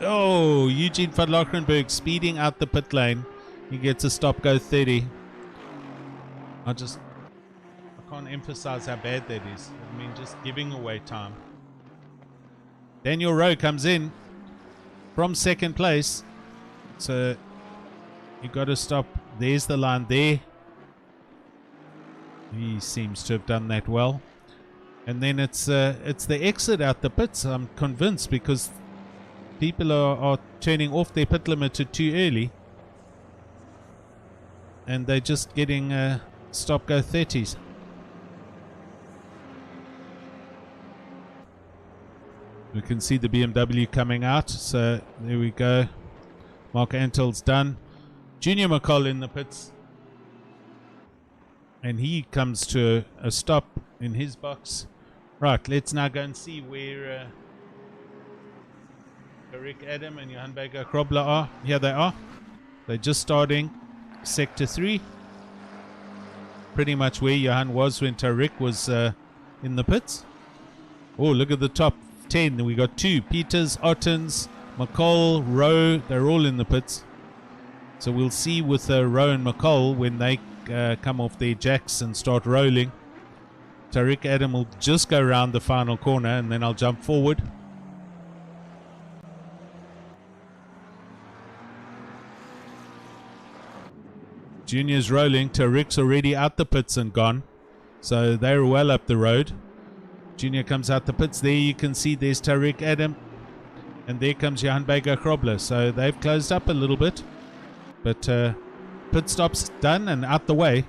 Oh, Eugene van Lochrenberg speeding out the pit lane. He gets a stop go 30. I can't emphasize how bad that is. I mean, just giving away time. Daniel Rowe comes in from 2nd place. So you got to stop. There's the line there. He seems to have done that well. And then it's the exit out the pits, I'm convinced, because people are turning off their pit limiter too early. And they're just getting stop go 30s. We can see the BMW coming out, so there we go. Mark Antel's done. Junior McCall in the pits, and he comes to a stop in his box. Right, let's now go and see where Rick Adam and Johan Baker Krobler are. Here they are. They're just starting Sector 3. Pretty much where Johan was when Tariq was in the pits. Oh, look at the top 10. We got 2. Peters, Ottens, McCall, Rowe. They're all in the pits. So we'll see with Rowe and McCall when they come off their jacks and start rolling. Tariq Adam will just go around the final corner, and then I'll jump forward. Junior's rolling. Tariq's already out the pits and gone. So they're well up the road. Junior comes out the pits. There you can see there's Tariq Adam. And there comes Johan Baker Krobler. So they've closed up a little bit. But pit stop's done and out the way.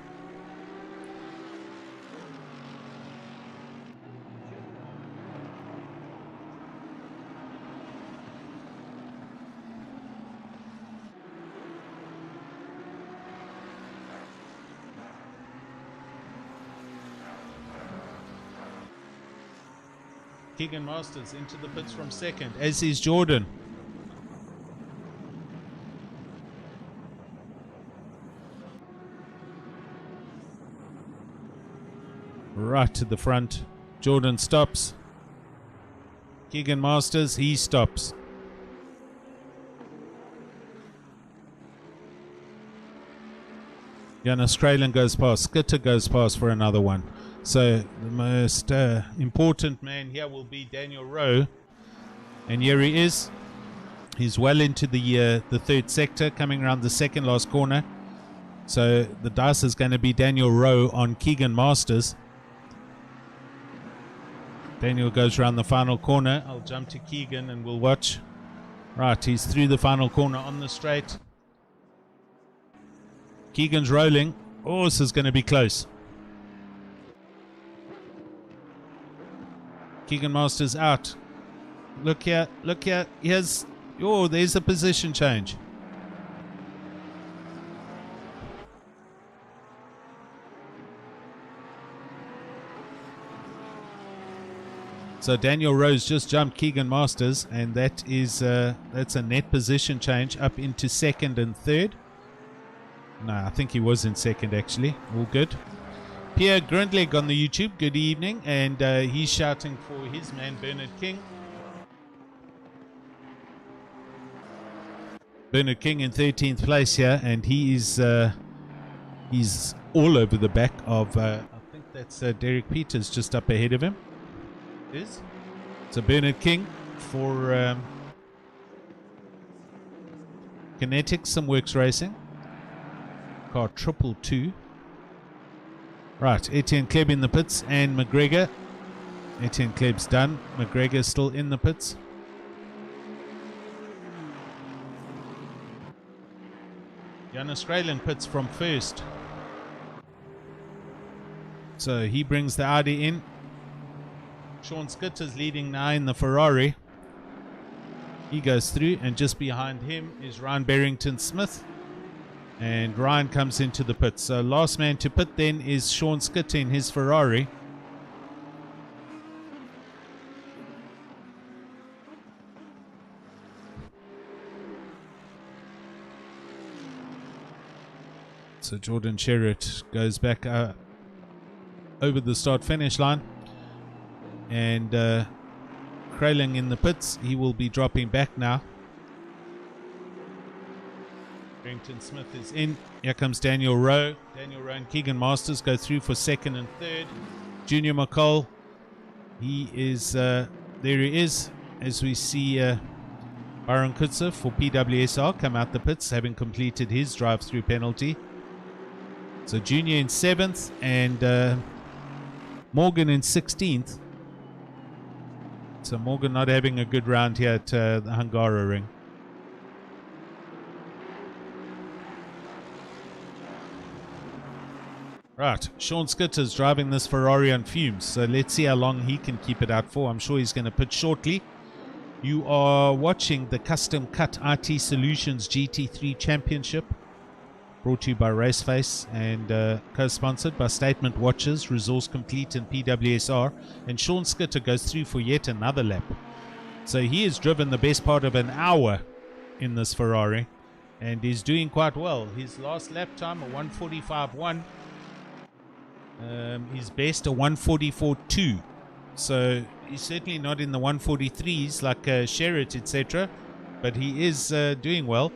Keegan Masters into the pits from 2nd, as is Jordan. Right to the front. Jordan stops. Keegan Masters, he stops. Jan Australian goes past. Skitter goes past for another one. So the most important man here will be Daniel Rowe. And here he is. He's well into the 3rd sector, coming around the 2nd last corner. So the dice is going to be Daniel Rowe on Keegan Masters. Daniel goes around the final corner. I'll jump to Keegan and we'll watch. Right, he's through the final corner on the straight. Keegan's rolling. Oh, this is going to be close. Keegan Masters out. Look here, look here. Here's, oh, there's a position change. So Daniel Rose just jumped Keegan Masters, and that is that's a net position change up into second and third. No, I think he was in second actually. All good. Pierre Grundleg on the YouTube, good evening, and he's shouting for his man Bernard King. Bernard King in 13th place here, and he is he's all over the back of I think that's Derek Peters just up ahead of him. Is so Bernard King for Kinetics, some works racing car 222. Right, Etienne Kleb in the pits and McGregor. Etienne Kleb's done, McGregor still in the pits. Jonas Grayling pits from first, so he brings the Audi in. Sean Skitter's leading now in the Ferrari. He goes through, and just behind him is Ryan Barrington Smith, and Ryan comes into the pits. So last man to pit then is Sean Skitter in his Ferrari. So Jordan Sherritt goes back over the start-finish line. And Krayling in the pits. He will be dropping back now. Barrington Smith is in. Here comes Daniel Rowe. Daniel Rowe and Keegan Masters go through for second and third. Junior McCall. He is, there he is, as we see Byron Kutzer for PWSR come out the pits, having completed his drive-through penalty. So Junior in 7th and Morgan in 16th. So Morgan not having a good round here at the Hungara ring. Right, Sean Skitter's driving this Ferrari on fumes, so let's see how long he can keep it out for. I'm sure he's going to pit shortly. You are watching the Custom Cut IT Solutions GT3 Championship, brought to you by RaceFace and co-sponsored by Statement Watches, Resource Complete and PWSR. And Sean Skitter goes through for yet another lap. So he has driven the best part of an hour in this Ferrari, and he's doing quite well. His last lap time, a 1:45.1. His best, a 1:44.2. So he's certainly not in the 1:43s like Sherritt, etc. But he is doing well.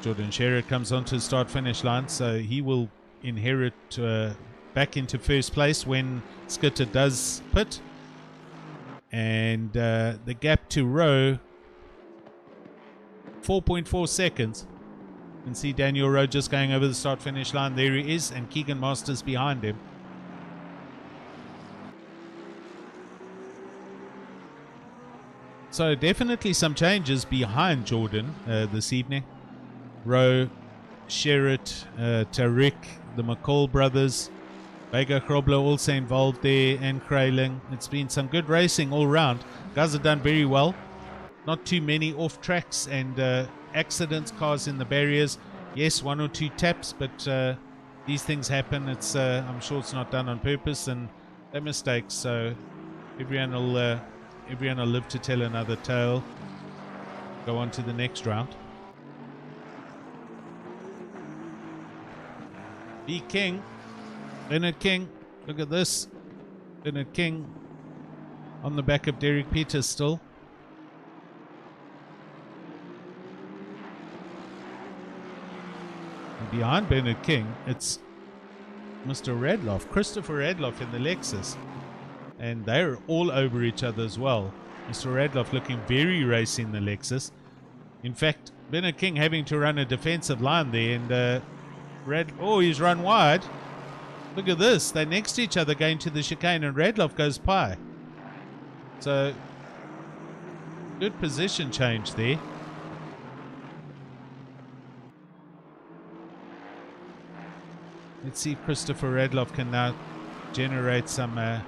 Jordan Sherritt comes onto the start-finish line, so he will inherit back into first place when Skitter does pit. And the gap to Rowe, 4.4 seconds. You can see Daniel Rowe just going over the start-finish line. There he is, and Keegan Masters behind him. So definitely some changes behind Jordan this evening. Rowe, Sherritt, Tariq, the McCall brothers, Vega Grobler also involved there, and Krayling. It's been some good racing all round. Guys have done very well. Not too many off tracks and accidents, cars in the barriers. Yes, one or two taps, but these things happen. It's I'm sure it's not done on purpose, and they're mistakes. So everyone will live to tell another tale. Go on to the next round. B. King, Leonard King, look at this. Leonard King on the back of Derek Peters still. And behind Bernard King, it's Mr. Radloff, Christopher Radloff in the Lexus. And they're all over each other as well. Mr. Radloff looking very racy in the Lexus. In fact, Bernard King having to run a defensive line there, and he's run wide. Look at this. They're next to each other going to the chicane, and Radloff goes pie. So, good position change there. Let's see if Christopher Radloff can now generate some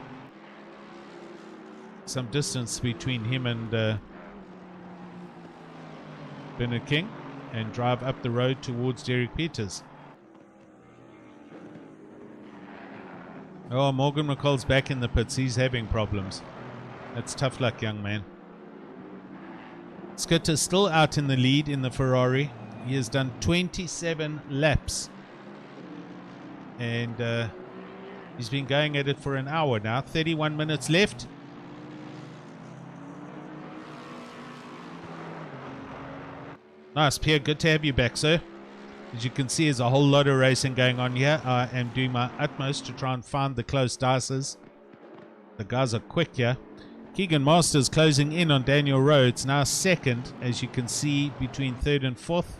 distance between him and Bernard King and drive up the road towards Derek Peters. Oh, Morgan McCall's back in the pits. He's having problems. That's tough luck, young man. Skitter's still out in the lead in the Ferrari. He has done 27 laps. And he's been going at it for an hour now. 31 minutes left. Nice, Pierre. Good to have you back, sir. As you can see, there's a whole lot of racing going on here. I am doing my utmost to try and find the close dices. The guys are quick here. Keegan Masters closing in on Daniel Rowe. It's now second, as you can see, between third and fourth.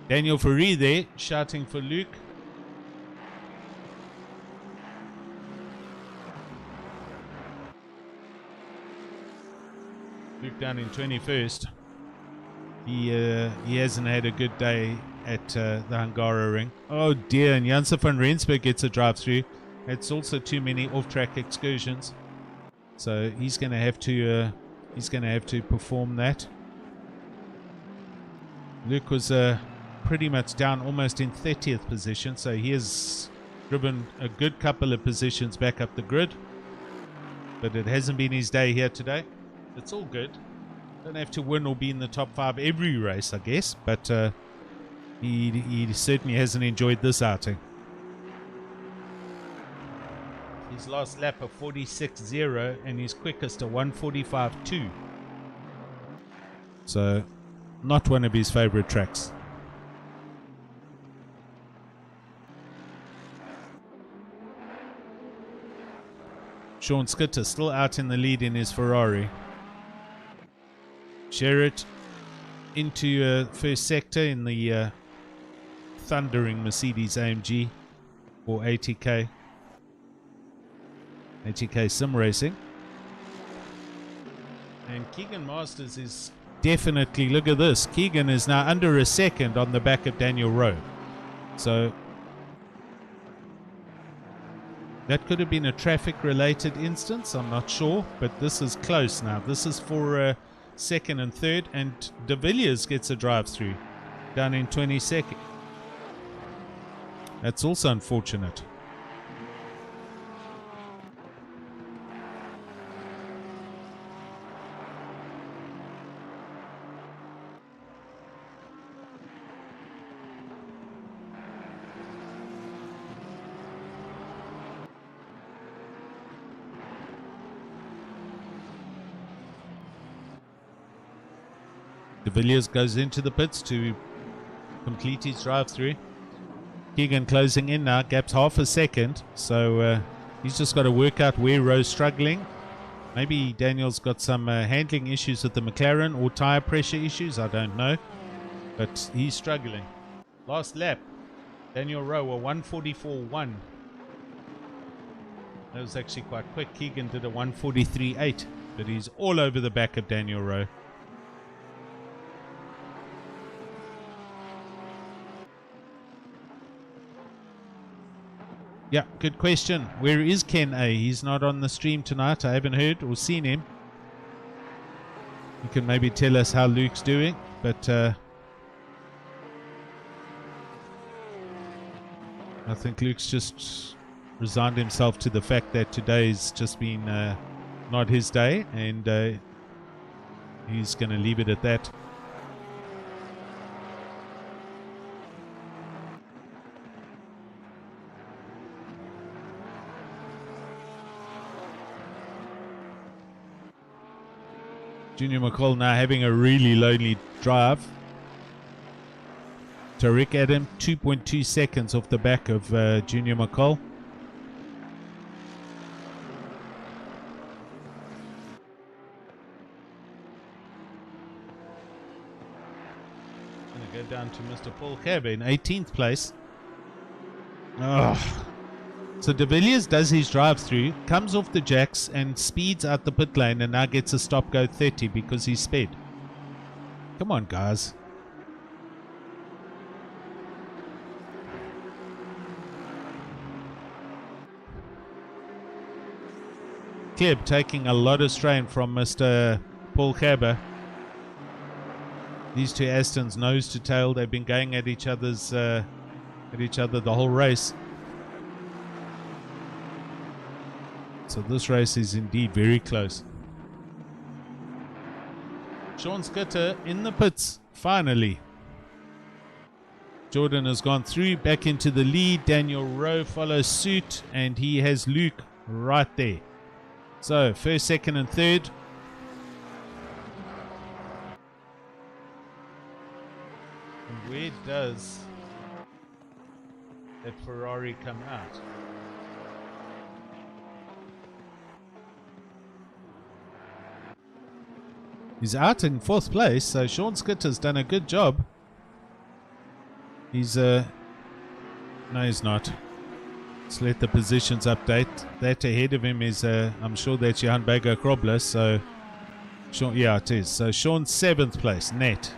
Daniel Ferrari there, shouting for Luke. Luke down in 21st. He hasn't had a good day at the Hungara ring. Oh dear, and Janse van Rensburg gets a drive through. It's also too many off-track excursions, so he's going to have to perform that. Luke was pretty much down almost in 30th position, so he has driven a good couple of positions back up the grid, but it hasn't been his day here today. It's all good. Don't have to win or be in the top 5 every race, I guess, but he certainly hasn't enjoyed this outing. His last lap of 46.0 and his quickest a 1:45.2. So, not one of his favorite tracks. Sean Skitter still out in the lead in his Ferrari. Sherritt into first sector in the thundering Mercedes AMG or ATK Sim Racing. And Keegan Masters is definitely, look at this, Keegan is now under a second on the back of Daniel Rowe. So that could have been a traffic related instance, I'm not sure, but this is close now. This is for second and third, and De Villiers gets a drive through down in 22nd. That's also unfortunate. De Villiers goes into the pits to complete his drive-through. Keegan closing in now, gap's half a second, so he's just got to work out where Rowe's struggling. Maybe Daniel's got some handling issues with the McLaren or tyre pressure issues, I don't know, but he's struggling. Last lap, Daniel Rowe, a 1:44.1. That was actually quite quick. Keegan did a 1:43.8, but he's all over the back of Daniel Rowe. Yeah, good question. Where is Ken A? He's not on the stream tonight. I haven't heard or seen him. You can maybe tell us how Luke's doing, but I think Luke's just resigned himself to the fact that today's just been not his day, and he's going to leave it at that. Junior McCall now having a really lonely drive. Tariq Adam, 2.2 seconds off the back of Junior McCall. Going to go down to Mr. Paul Cabbe in 18th place. Oh. So De Villiers does his drive-through, comes off the jacks and speeds out the pit lane, and now gets a stop-go 30 because he sped. Come on, guys. Kleb taking a lot of strain from Mr. Paul Gerber. These two Astons nose to tail. They've been going at each other the whole race. So this race is indeed very close. Sean Schutter in the pits, finally. Jordan has gone through, back into the lead. Daniel Rowe follows suit, and he has Luke right there. So, first, second, and third. And where does that Ferrari come out? He's out in fourth place, so Sean Schutter's done a good job. He's no, he's not. Let's let the positions update. That ahead of him is I'm sure that's Johan Bago Krobler. So Sean, yeah, it is. So Sean's 7th place, net.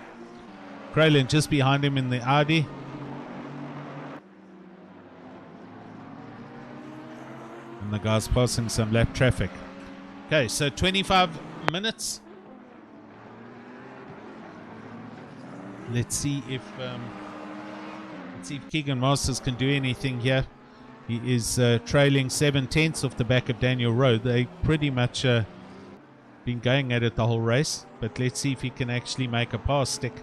Kralin just behind him in the Audi. And the guy's passing some lap traffic. Okay, so 25 minutes. Let's see if Keegan Masters can do anything here. He is trailing 7/10 off the back of Daniel Rowe. They pretty much been going at it the whole race, but let's see if he can actually make a pass stick.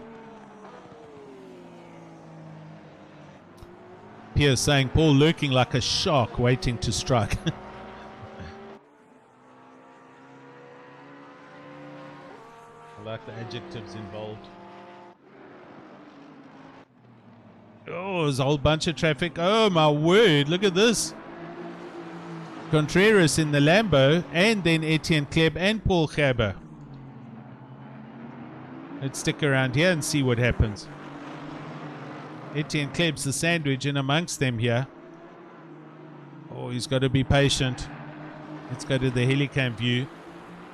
Pierce saying Paul lurking like a shark waiting to strike. I like the adjectives involved. Oh, there's a whole bunch of traffic. Oh, my word. Look at this. Contreras in the Lambo, and then Etienne Kleb and Paul Gerber. Let's stick around here and see what happens. Etienne Kleb's the sandwich in amongst them here. Oh, he's got to be patient. Let's go to the helicam view.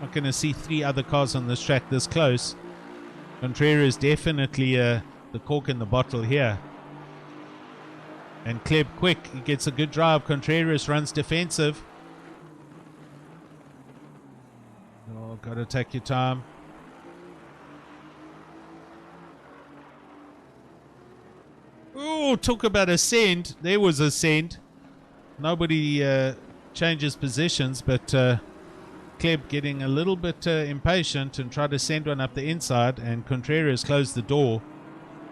Not going to see 3 other cars on this track this close. Contreras definitely the cork in the bottle here. And Kleb quick, he gets a good drive. Contreras runs defensive. Oh, got to take your time. Oh, talk about a send. There was a send. Nobody changes positions, but Kleb getting a little bit impatient and tried to send one up the inside, and Contreras closed the door.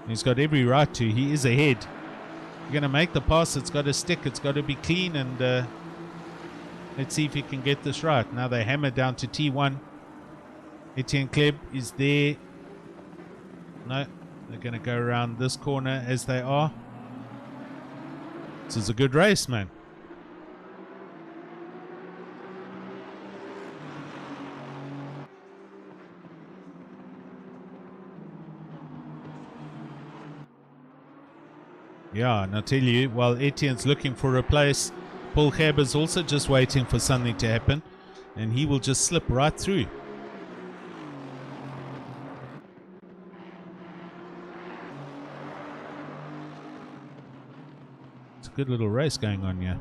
He's got every right to. He is ahead. You're going to make the pass. It's got to stick. It's got to be clean. And let's see if he can get this right. Now they hammer down to T1. Etienne Kleb is there. No, they're going to go around this corner as they are. This is a good race, man. Yeah, and I tell you, while Etienne's looking for a place, Paul Gerber's also just waiting for something to happen, and he will just slip right through. It's a good little race going on here.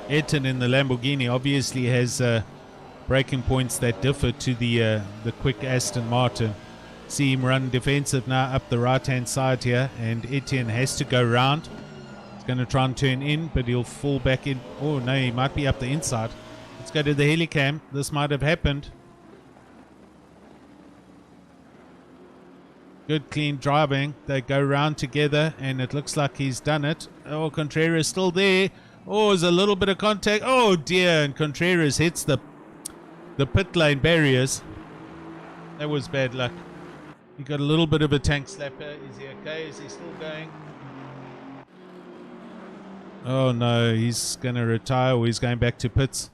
Ayrton in the Lamborghini obviously has braking points that differ to the quick Aston Martin. See him run defensive now up the right hand side here, and Etienne has to go round. He's going to try and turn in, but he'll fall back in. Oh no, he might be up the inside. Let's go to the helicam. This might have happened. Good clean driving. They go round together, and it looks like he's done it. Oh, Contreras still there. Oh, there's a little bit of contact. Oh dear, and Contreras hits the pit lane barriers. That was bad luck. He got a little bit of a tank slapper. Is he okay? Is he still going? Oh no, he's going to retire, or he's going back to pits.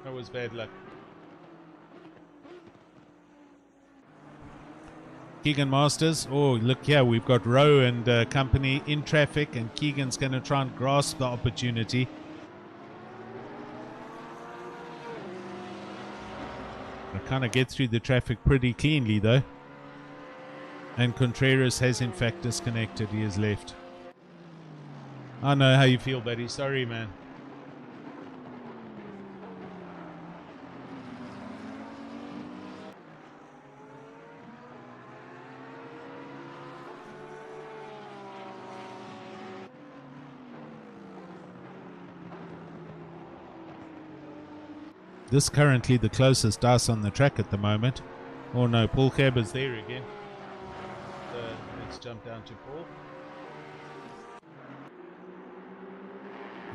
That was bad luck. Keegan Masters. Oh, look here. We've got Rowe and company in traffic, and Keegan's going to try and grasp the opportunity. I kind of get through the traffic pretty cleanly, though. And Contreras has, in fact, disconnected. He has left. I know how you feel, buddy. Sorry, man. This currently the closest dice on the track at the moment. Oh no, Paul Gerber's there again. Let's jump down to Paul.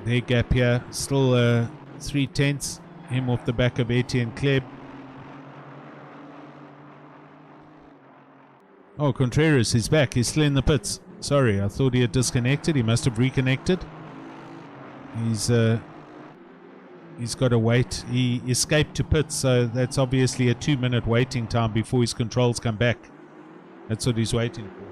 Their gap here, still 3/10, him off the back of Etienne Kleb. Oh, Contreras is back, he's still in the pits. Sorry, I thought he had disconnected, he must have reconnected. He's got to wait. He escaped to pits, so that's obviously a 2-minute waiting time before his controls come back. That's what he's waiting for.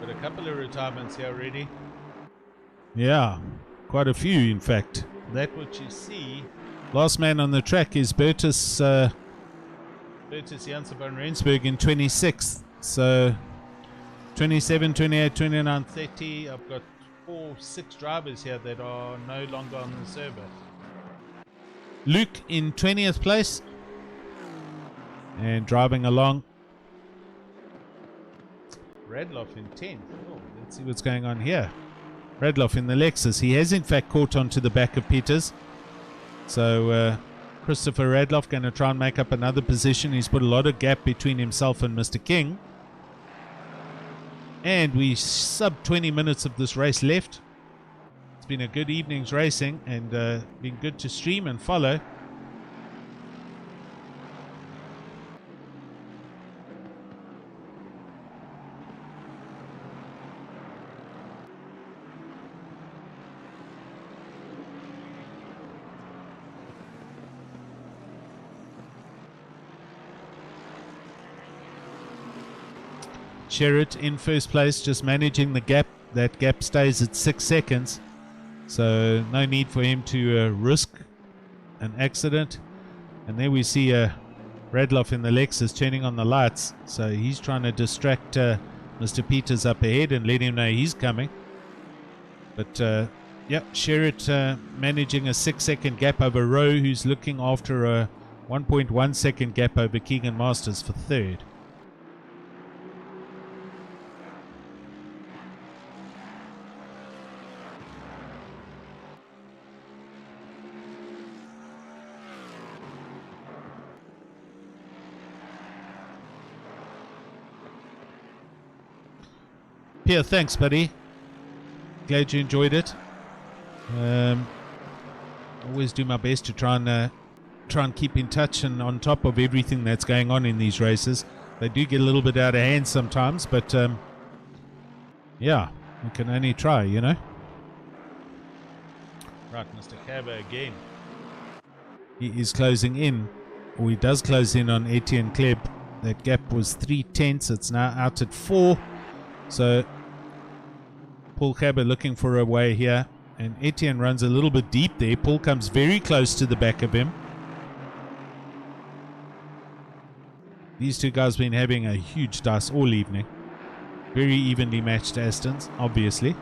Got a couple of retirements here already. Yeah, quite a few in fact. That what you see. Last man on the track is Bertus Janssen van Rensburg in 26th. So 27, 28, 29, 30. I've got 6 drivers here that are no longer on the server. Luke in 20th place. And driving along. Radloff in 10th. Oh, let's see what's going on here. Radloff in the Lexus. He has in fact caught onto the back of Peters. So Christopher Radloff going to try and make up another position. He's put a lot of gap between himself and Mr. King. And we sub 20 minutes of this race left. It's been a good evening's racing and been good to stream and follow. Sherritt in first place, just managing the gap. That gap stays at 6 seconds, so no need for him to risk an accident. And there we see Radloff in the Lexus turning on the lights, so he's trying to distract Mr. Peters up ahead and let him know he's coming. But yeah, Sherritt managing a 6-second gap over Rowe, who's looking after a 1.1 second gap over Keegan Masters for third. Pierre, thanks, buddy. Glad you enjoyed it. Always do my best to try and keep in touch and on top of everything that's going on in these races. They do get a little bit out of hand sometimes, but yeah, we can only try, you know. Right, Mr. Kaba again. He is closing in, or he does close in on Etienne Kleb. That gap was 3/10. It's now out at 4. So Paul Kaba looking for a way here, and Etienne runs a little bit deep there. Paul comes very close to the back of him. These two guys have been having a huge dice all evening. Very evenly matched Astons, obviously.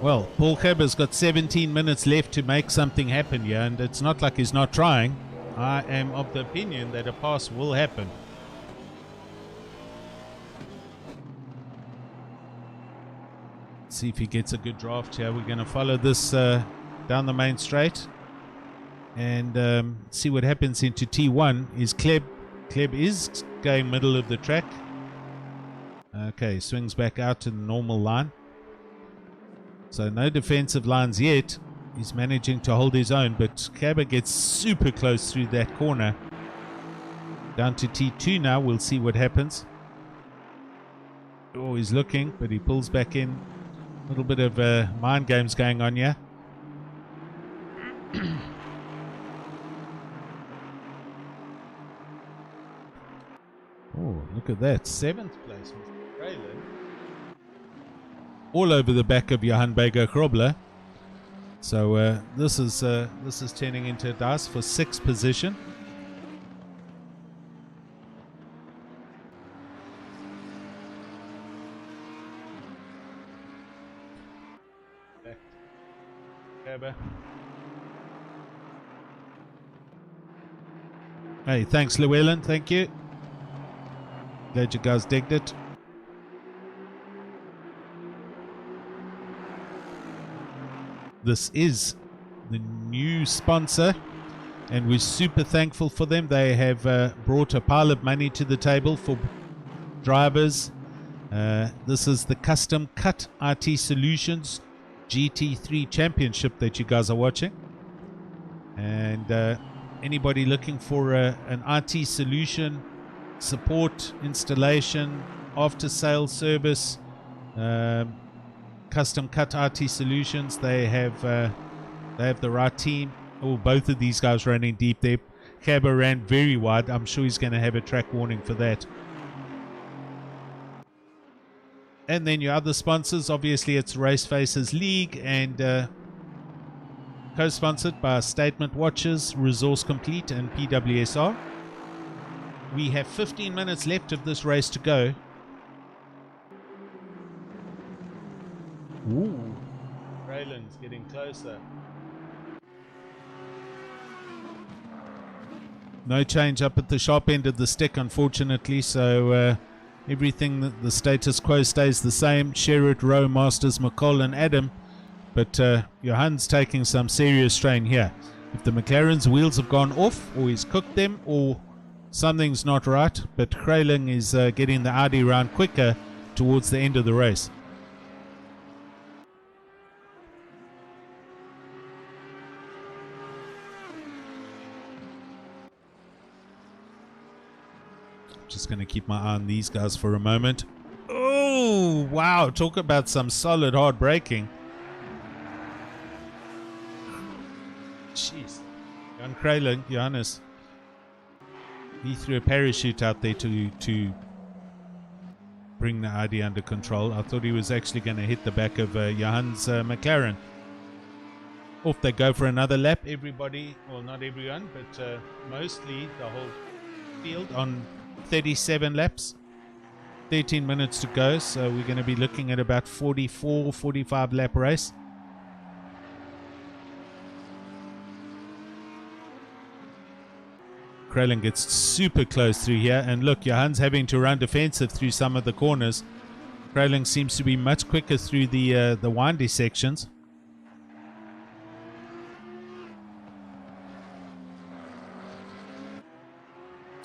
Well, Paul Gerber's got 17 minutes left to make something happen here, and it's not like he's not trying. I am of the opinion that a pass will happen. Let's see if he gets a good draft here. We're going to follow this down the main straight and see what happens into T1. Is Kleb Kleb is going middle of the track. Okay, swings back out to the normal line. So no defensive lines yet. He's managing to hold his own, but Kaba gets super close through that corner. Down to T2 now. We'll see what happens. Oh, he's looking, but he pulls back in. A little bit of mind games going on here. Oh, look at that. 7th place, Mr. Raylan. All over the back of Johan Bego Grobler. So this is turning into a dice for 6th position. Back. Over. Hey, thanks Llewellyn, thank you. Glad you guys digged it. This is the new sponsor, and we're super thankful for them. They have brought a pile of money to the table for drivers. This is the Custom Cut RT Solutions GT3 Championship that you guys are watching. And anybody looking for an RT solution, support, installation, after sales service, Custom Cut RT Solutions, they have the right team. Oh, both of these guys running deep there. Cabba ran very wide. I'm sure he's going to have a track warning for that. And then your other sponsors, obviously it's RaceFace's League and co-sponsored by Statement Watches, Resource Complete and PWSR. We have 15 minutes left of this race to go. Ooh, Raylan's getting closer. No change up at the sharp end of the stick, unfortunately, so everything, the status quo stays the same. Sherritt, Rowe, Masters, McCall and Adam, but Johan's taking some serious strain here. If the McLaren's wheels have gone off, or he's cooked them, or something's not right, but Krayling is getting the Audi round quicker towards the end of the race. Just going to keep my eye on these guys for a moment. Oh, wow. Talk about some solid hard braking. Jeez. Jan Krayling, Johannes. He threw a parachute out there to bring the Audi under control. I thought he was actually going to hit the back of Johan's McLaren. Off they go for another lap. Everybody, well, not everyone, but mostly the whole field on 37 laps, 13 minutes to go, so we're going to be looking at about 45 lap race. Krayling gets super close through here, and look, Johan's having to run defensive through some of the corners. Krayling seems to be much quicker through the windy sections.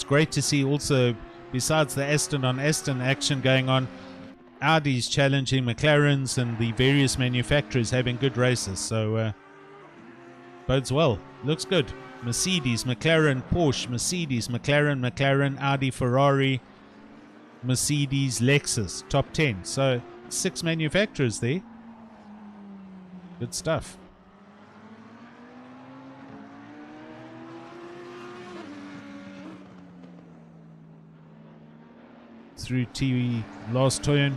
Great to see also, besides the Aston on Aston action going on, Audi's challenging McLaren's and the various manufacturers having good races, so bodes well. Looks good. Mercedes, McLaren, Porsche, Mercedes, McLaren, Audi, Ferrari, Mercedes, Lexus, top 10. So 6 manufacturers there. Good stuff. Through TV last turn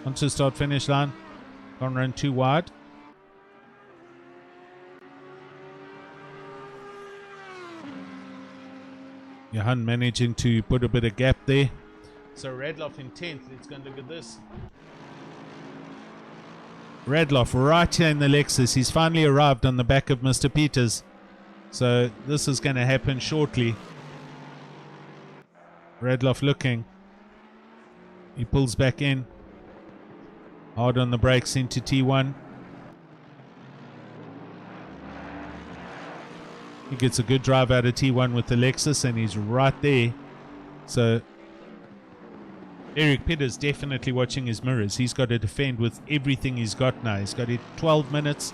onto start finish line. Can't run too wide. Johan managing to put a bit of gap there. So Radloff in 10th. Let's go and look at this. Radloff right here in the Lexus. He's finally arrived on the back of Mr. Peters. So this is going to happen shortly. Radloff looking. He pulls back in. Hard on the brakes into T1. He gets a good drive out of T1 with the Lexus, and he's right there So Eric Pitt is definitely watching his mirrors. He's got to defend with everything he's got now. He's got 12 minutes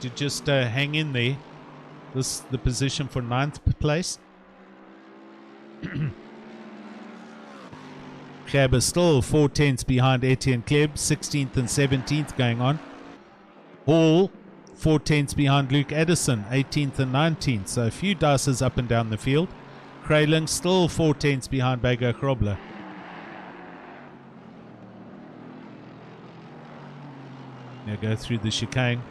to just hang in there. This the position for 9th place. Kleb is still 4 tenths behind Etienne Kleb, 16th and 17th going on. Hall 4 tenths behind Luke Addison, 18th and 19th. So a few dices up and down the field. Krayling still 4 tenths behind Bego Krobler. Now go through the chicane.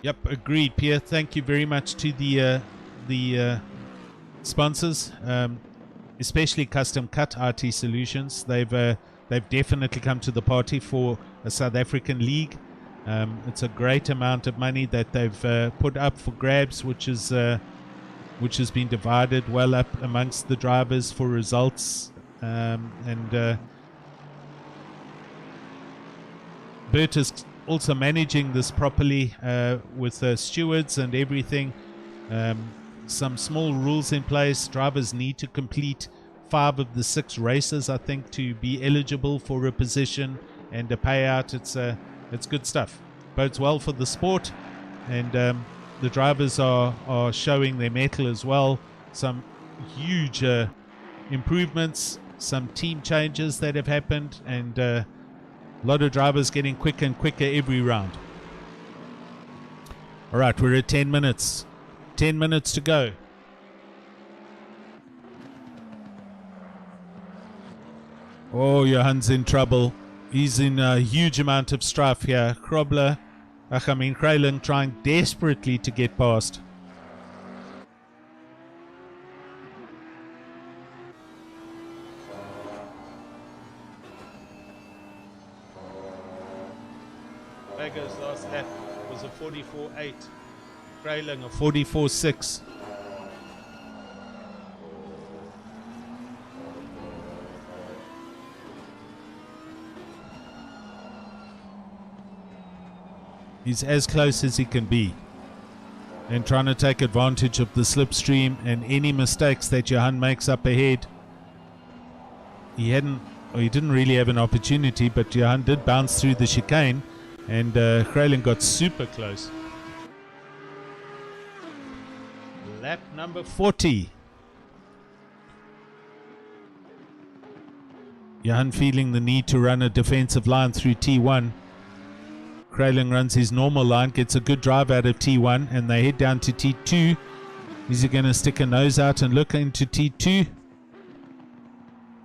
Yep, agreed, Pierre. Thank you very much to the sponsors, especially Custom Cut RT Solutions. They've definitely come to the party for a South African league. It's a great amount of money that they've put up for grabs, which has been divided well up amongst the drivers for results. Bert is also managing this properly with stewards and everything. Some small rules in place. Drivers need to complete 5 of the 6 races, I think, to be eligible for a position and a payout. It's good stuff. Bodes well for the sport, and the drivers are showing their mettle as well. Some huge improvements, some team changes that have happened, and a lot of drivers getting quicker and quicker every round. All right, we're at 10 minutes. 10 minutes to go. Oh, Johan's in trouble. He's in a huge amount of strife here. Krayling trying desperately to get past. Bego's last lap was a 44.8. Krayling a 44.6. He's as close as he can be, and trying to take advantage of the slipstream and any mistakes that Johan makes up ahead. He didn't really have an opportunity, but Johan did bounce through the chicane, and Krayling got super close. Lap number 40. Johan feeling the need to run a defensive line through T1. Krayling runs his normal line, gets a good drive out of T1, and they head down to T2. Is he going to stick a nose out and look into T2?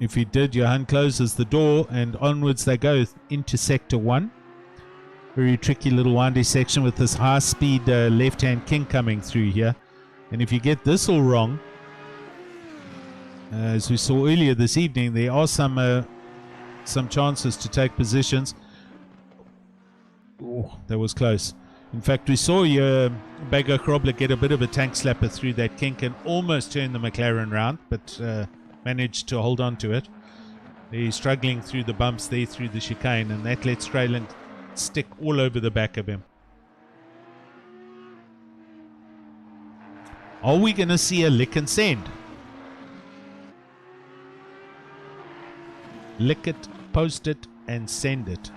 If he did, Johan closes the door, and onwards they go into Sector 1. Very tricky little windy section with this high-speed left-hand king coming through here. And if you get this all wrong, as we saw earlier this evening, there are some chances to take positions. Oh, that was close. In fact, we saw Bego Krobler get a bit of a tank slapper through that kink and almost turn the McLaren round, but managed to hold on to it. He's struggling through the bumps there through the chicane, and that lets Krayling stick all over the back of him. Are we going to see a lick and send? Lick it, post it, and send it.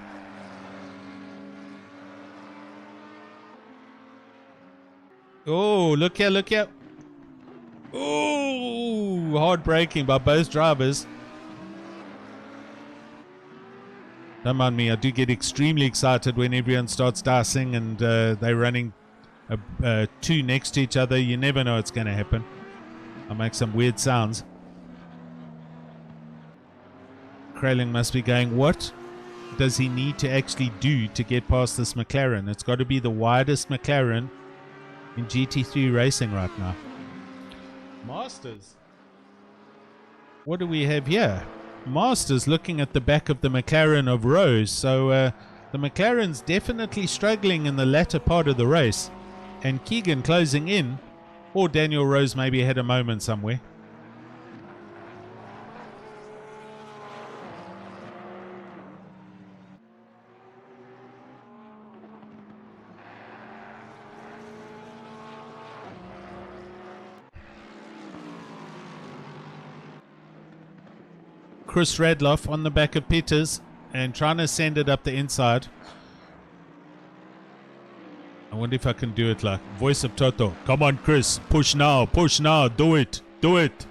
Oh, look here, look here. Oh, hard braking by both drivers. Don't mind me, I do get extremely excited when everyone starts dicing and they're running 2 next to each other. You never know what's going to happen. I make some weird sounds. Krayling must be going, what does he need to actually do to get past this McLaren? It's got to be the widest McLaren in GT3 racing right now. Masters. What do we have here? Masters looking at the back of the McLaren of Rose. So the McLaren's definitely struggling in the latter part of the race. And Keegan closing in. Or Daniel Rose maybe had a moment somewhere. Chris Radloff on the back of Peters and trying to send it up the inside. I wonder if I can do it like voice of Toto. Come on, Chris. Push now. Push now. Do it. Do it.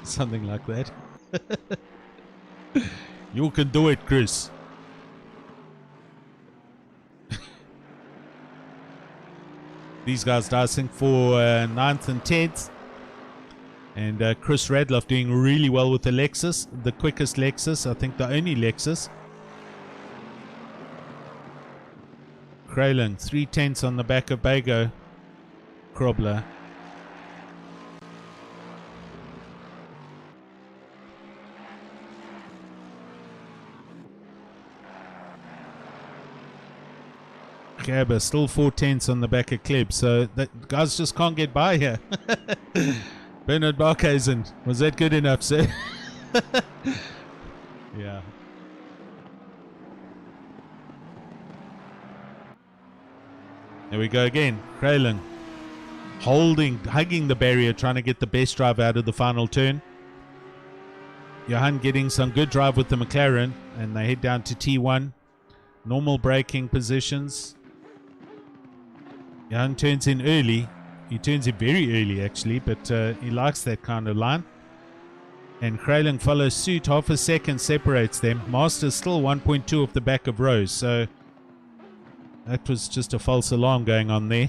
Something like that. You can do it, Chris. These guys dicing for 9th and 10th. And Chris Radloff doing really well with the Lexus. The quickest Lexus. I think the only Lexus. Kralin, 3/10 on the back of Bago Krobler. Gabba still 4/10 on the back of Kleb, so that guys just can't get by here. Bernard Barkhuizen, was that good enough, sir? Yeah. There we go again. Kralin hugging the barrier, trying to get the best drive out of the final turn. Johan getting some good drive with the McLaren, and they head down to T1. Normal braking positions. Johan turns in early. He turns in very early, actually, but he likes that kind of line. And Kralin follows suit. Half a second separates them. Master's still 1.2 off the back of Rose, so that was just a false alarm going on there.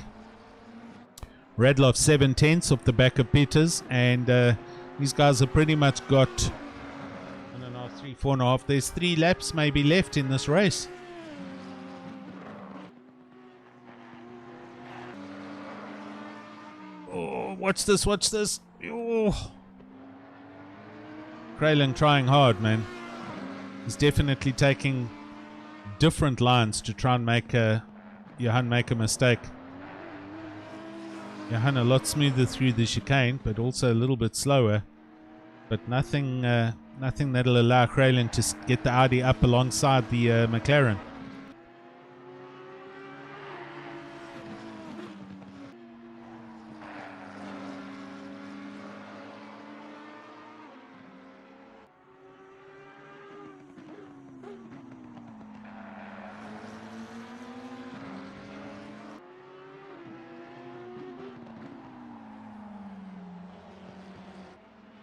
Radloff 7/10 off the back of Peters, and these guys have pretty much got 1.5, 3, 4.5. There's 3 laps maybe left in this race. Oh, watch this, watch this. Oh. Kralin trying hard, man. He's definitely taking different lines to try and make Johan make a mistake. Johan a lot smoother through the chicane, but also a little bit slower. But nothing that'll allow Kralin to get the Audi up alongside the McLaren.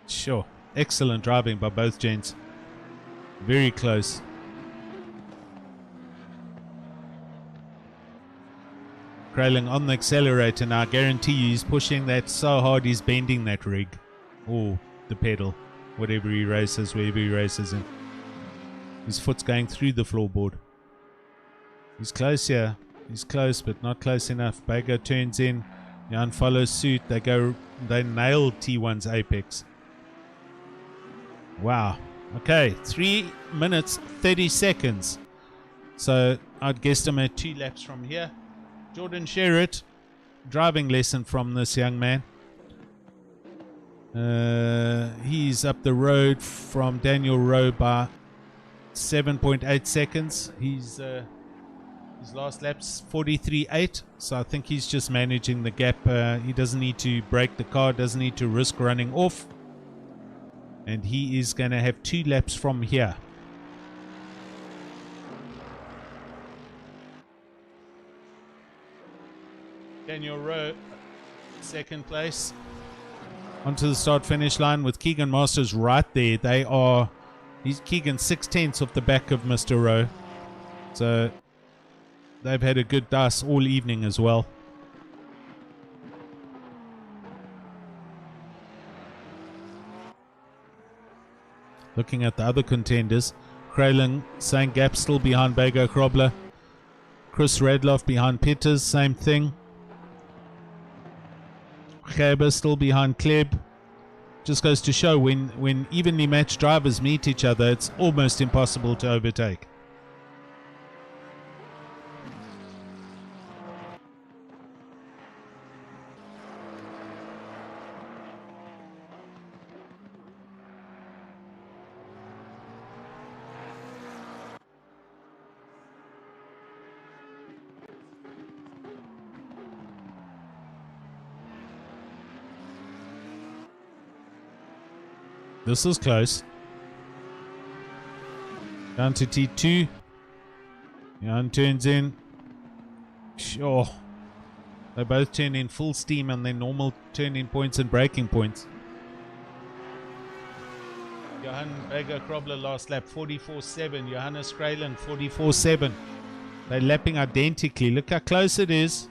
Sure. Excellent driving by both gents. Very close. Kralin on the accelerator now. I guarantee you he's pushing that so hard he's bending that rig. Or the pedal. Whatever he races, wherever he races in. His foot's going through the floorboard. He's close here. He's close, but not close enough. Bago turns in. Jan follows suit. They nail T1's apex. Wow. Okay, 3 minutes 30 seconds. So I'd guesstimate 2 laps from here. Jordan Sherritt, driving lesson from this young man. He's up the road from Daniel Rowe by 7.8 seconds. His last lap's 43.8, so I think he's just managing the gap. He doesn't need to break the car, doesn't need to risk running off. And he is going to have 2 laps from here. Daniel Rowe, second place. Onto the start-finish line with Keegan Masters right there. He's Keegan 6/10 off the back of Mr. Rowe. So they've had a good dice all evening as well. Looking at the other contenders, Kralin, same gap, still behind Bago Krobler. Chris Radloff behind Peters, same thing. Gerber still behind Kleb. Just goes to show when evenly matched drivers meet each other, it's almost impossible to overtake. This is close. Down to T2. Johan turns in. Sure. They both turn in full steam on their normal turn-in points and braking points. Johan Krobler last lap 44.7. Johannes Kralin 44.7. They're lapping identically. Look how close it is.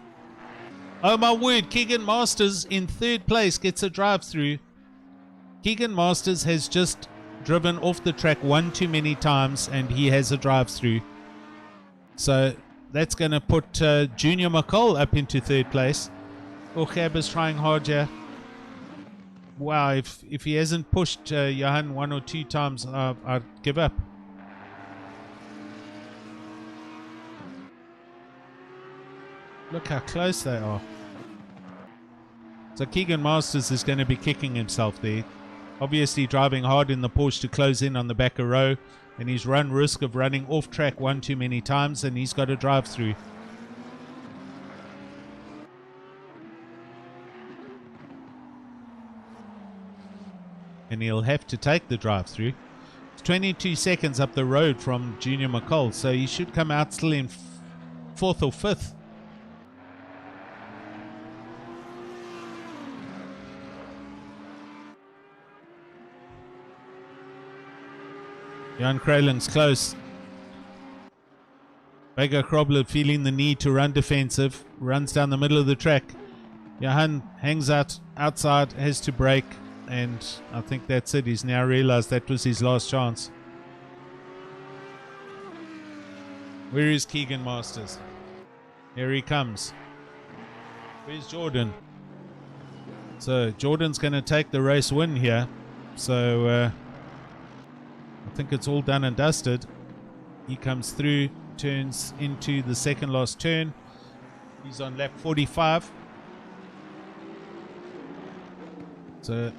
Oh my word, Keegan Masters in third place gets a drive-through. Keegan Masters has just driven off the track one too many times and he has a drive-through. So that's going to put Junior McCall up into third place. Ochab is trying hard here. Wow, if he hasn't pushed Johan one or two times, I'd give up. Look how close they are. So Keegan Masters is going to be kicking himself there. Obviously driving hard in the Porsche to close in on the back of row. And he's run risk of running off track one too many times. And he's got to drive through. And he'll have to take the drive through. It's 22 seconds up the road from Junior McCall. So he should come out still in fourth or fifth. Johan Kralin's close. Vega Krobler feeling the need to run defensive. Runs down the middle of the track. Johan hangs outside, has to brake. And I think that's it. He's now realized that was his last chance. Where is Keegan Masters? Here he comes. Where's Jordan? So Jordan's going to take the race win here. So I think it's all done and dusted. He comes through, turns into the second last turn. He's on lap 45. So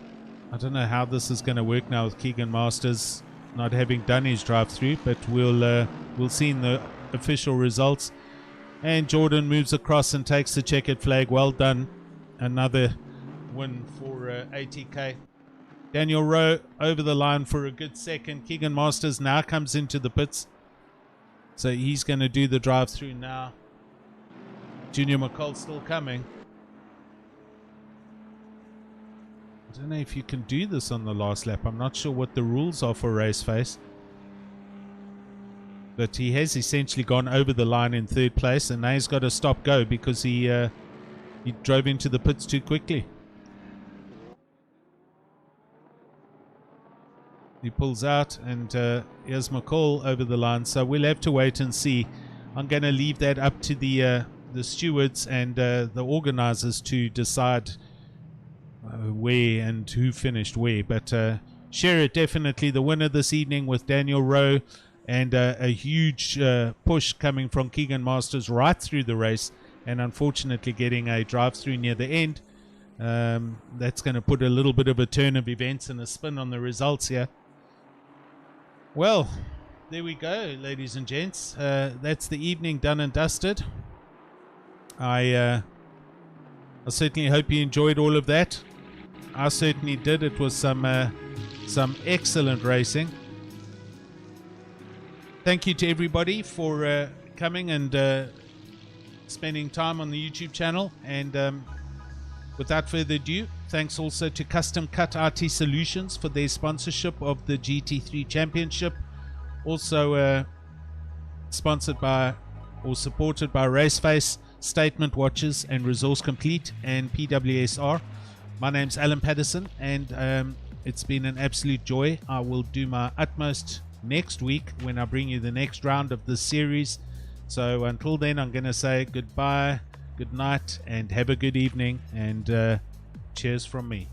I don't know how this is going to work now with Keegan Masters not having done his drive-through, but we'll see in the official results. And Jordan moves across and takes the checkered flag. Well done. Another win for ATK. Daniel Rowe over the line for a good second. Keegan Masters now comes into the pits. So he's going to do the drive-through now. Junior McCall still coming. I don't know if you can do this on the last lap. I'm not sure what the rules are for RaceFace. But he has essentially gone over the line in third place. And now he's got to stop-go because he drove into the pits too quickly. He pulls out and here's McCall over the line. So we'll have to wait and see. I'm going to leave that up to the stewards and the organizers to decide where and who finished where. But Sherrod definitely the winner this evening with Daniel Rowe and a huge push coming from Keegan Masters right through the race and unfortunately getting a drive-through near the end. That's going to put a little bit of a turn of events and a spin on the results here. Well, there we go, ladies and gents. That's the evening done and dusted. I certainly hope you enjoyed all of that. I certainly did. It was some excellent racing. Thank you to everybody for coming and spending time on the YouTube channel. And without further ado, thanks also to Custom Cut RT Solutions for their sponsorship of the GT3 Championship. Also sponsored by or supported by RaceFace, Statement Watches and Resource Complete and PWSR. My name's Alan Patterson and it's been an absolute joy. I will do my utmost next week when I bring you the next round of this series. So until then, I'm going to say goodbye, good night, and have a good evening, and cheers from me.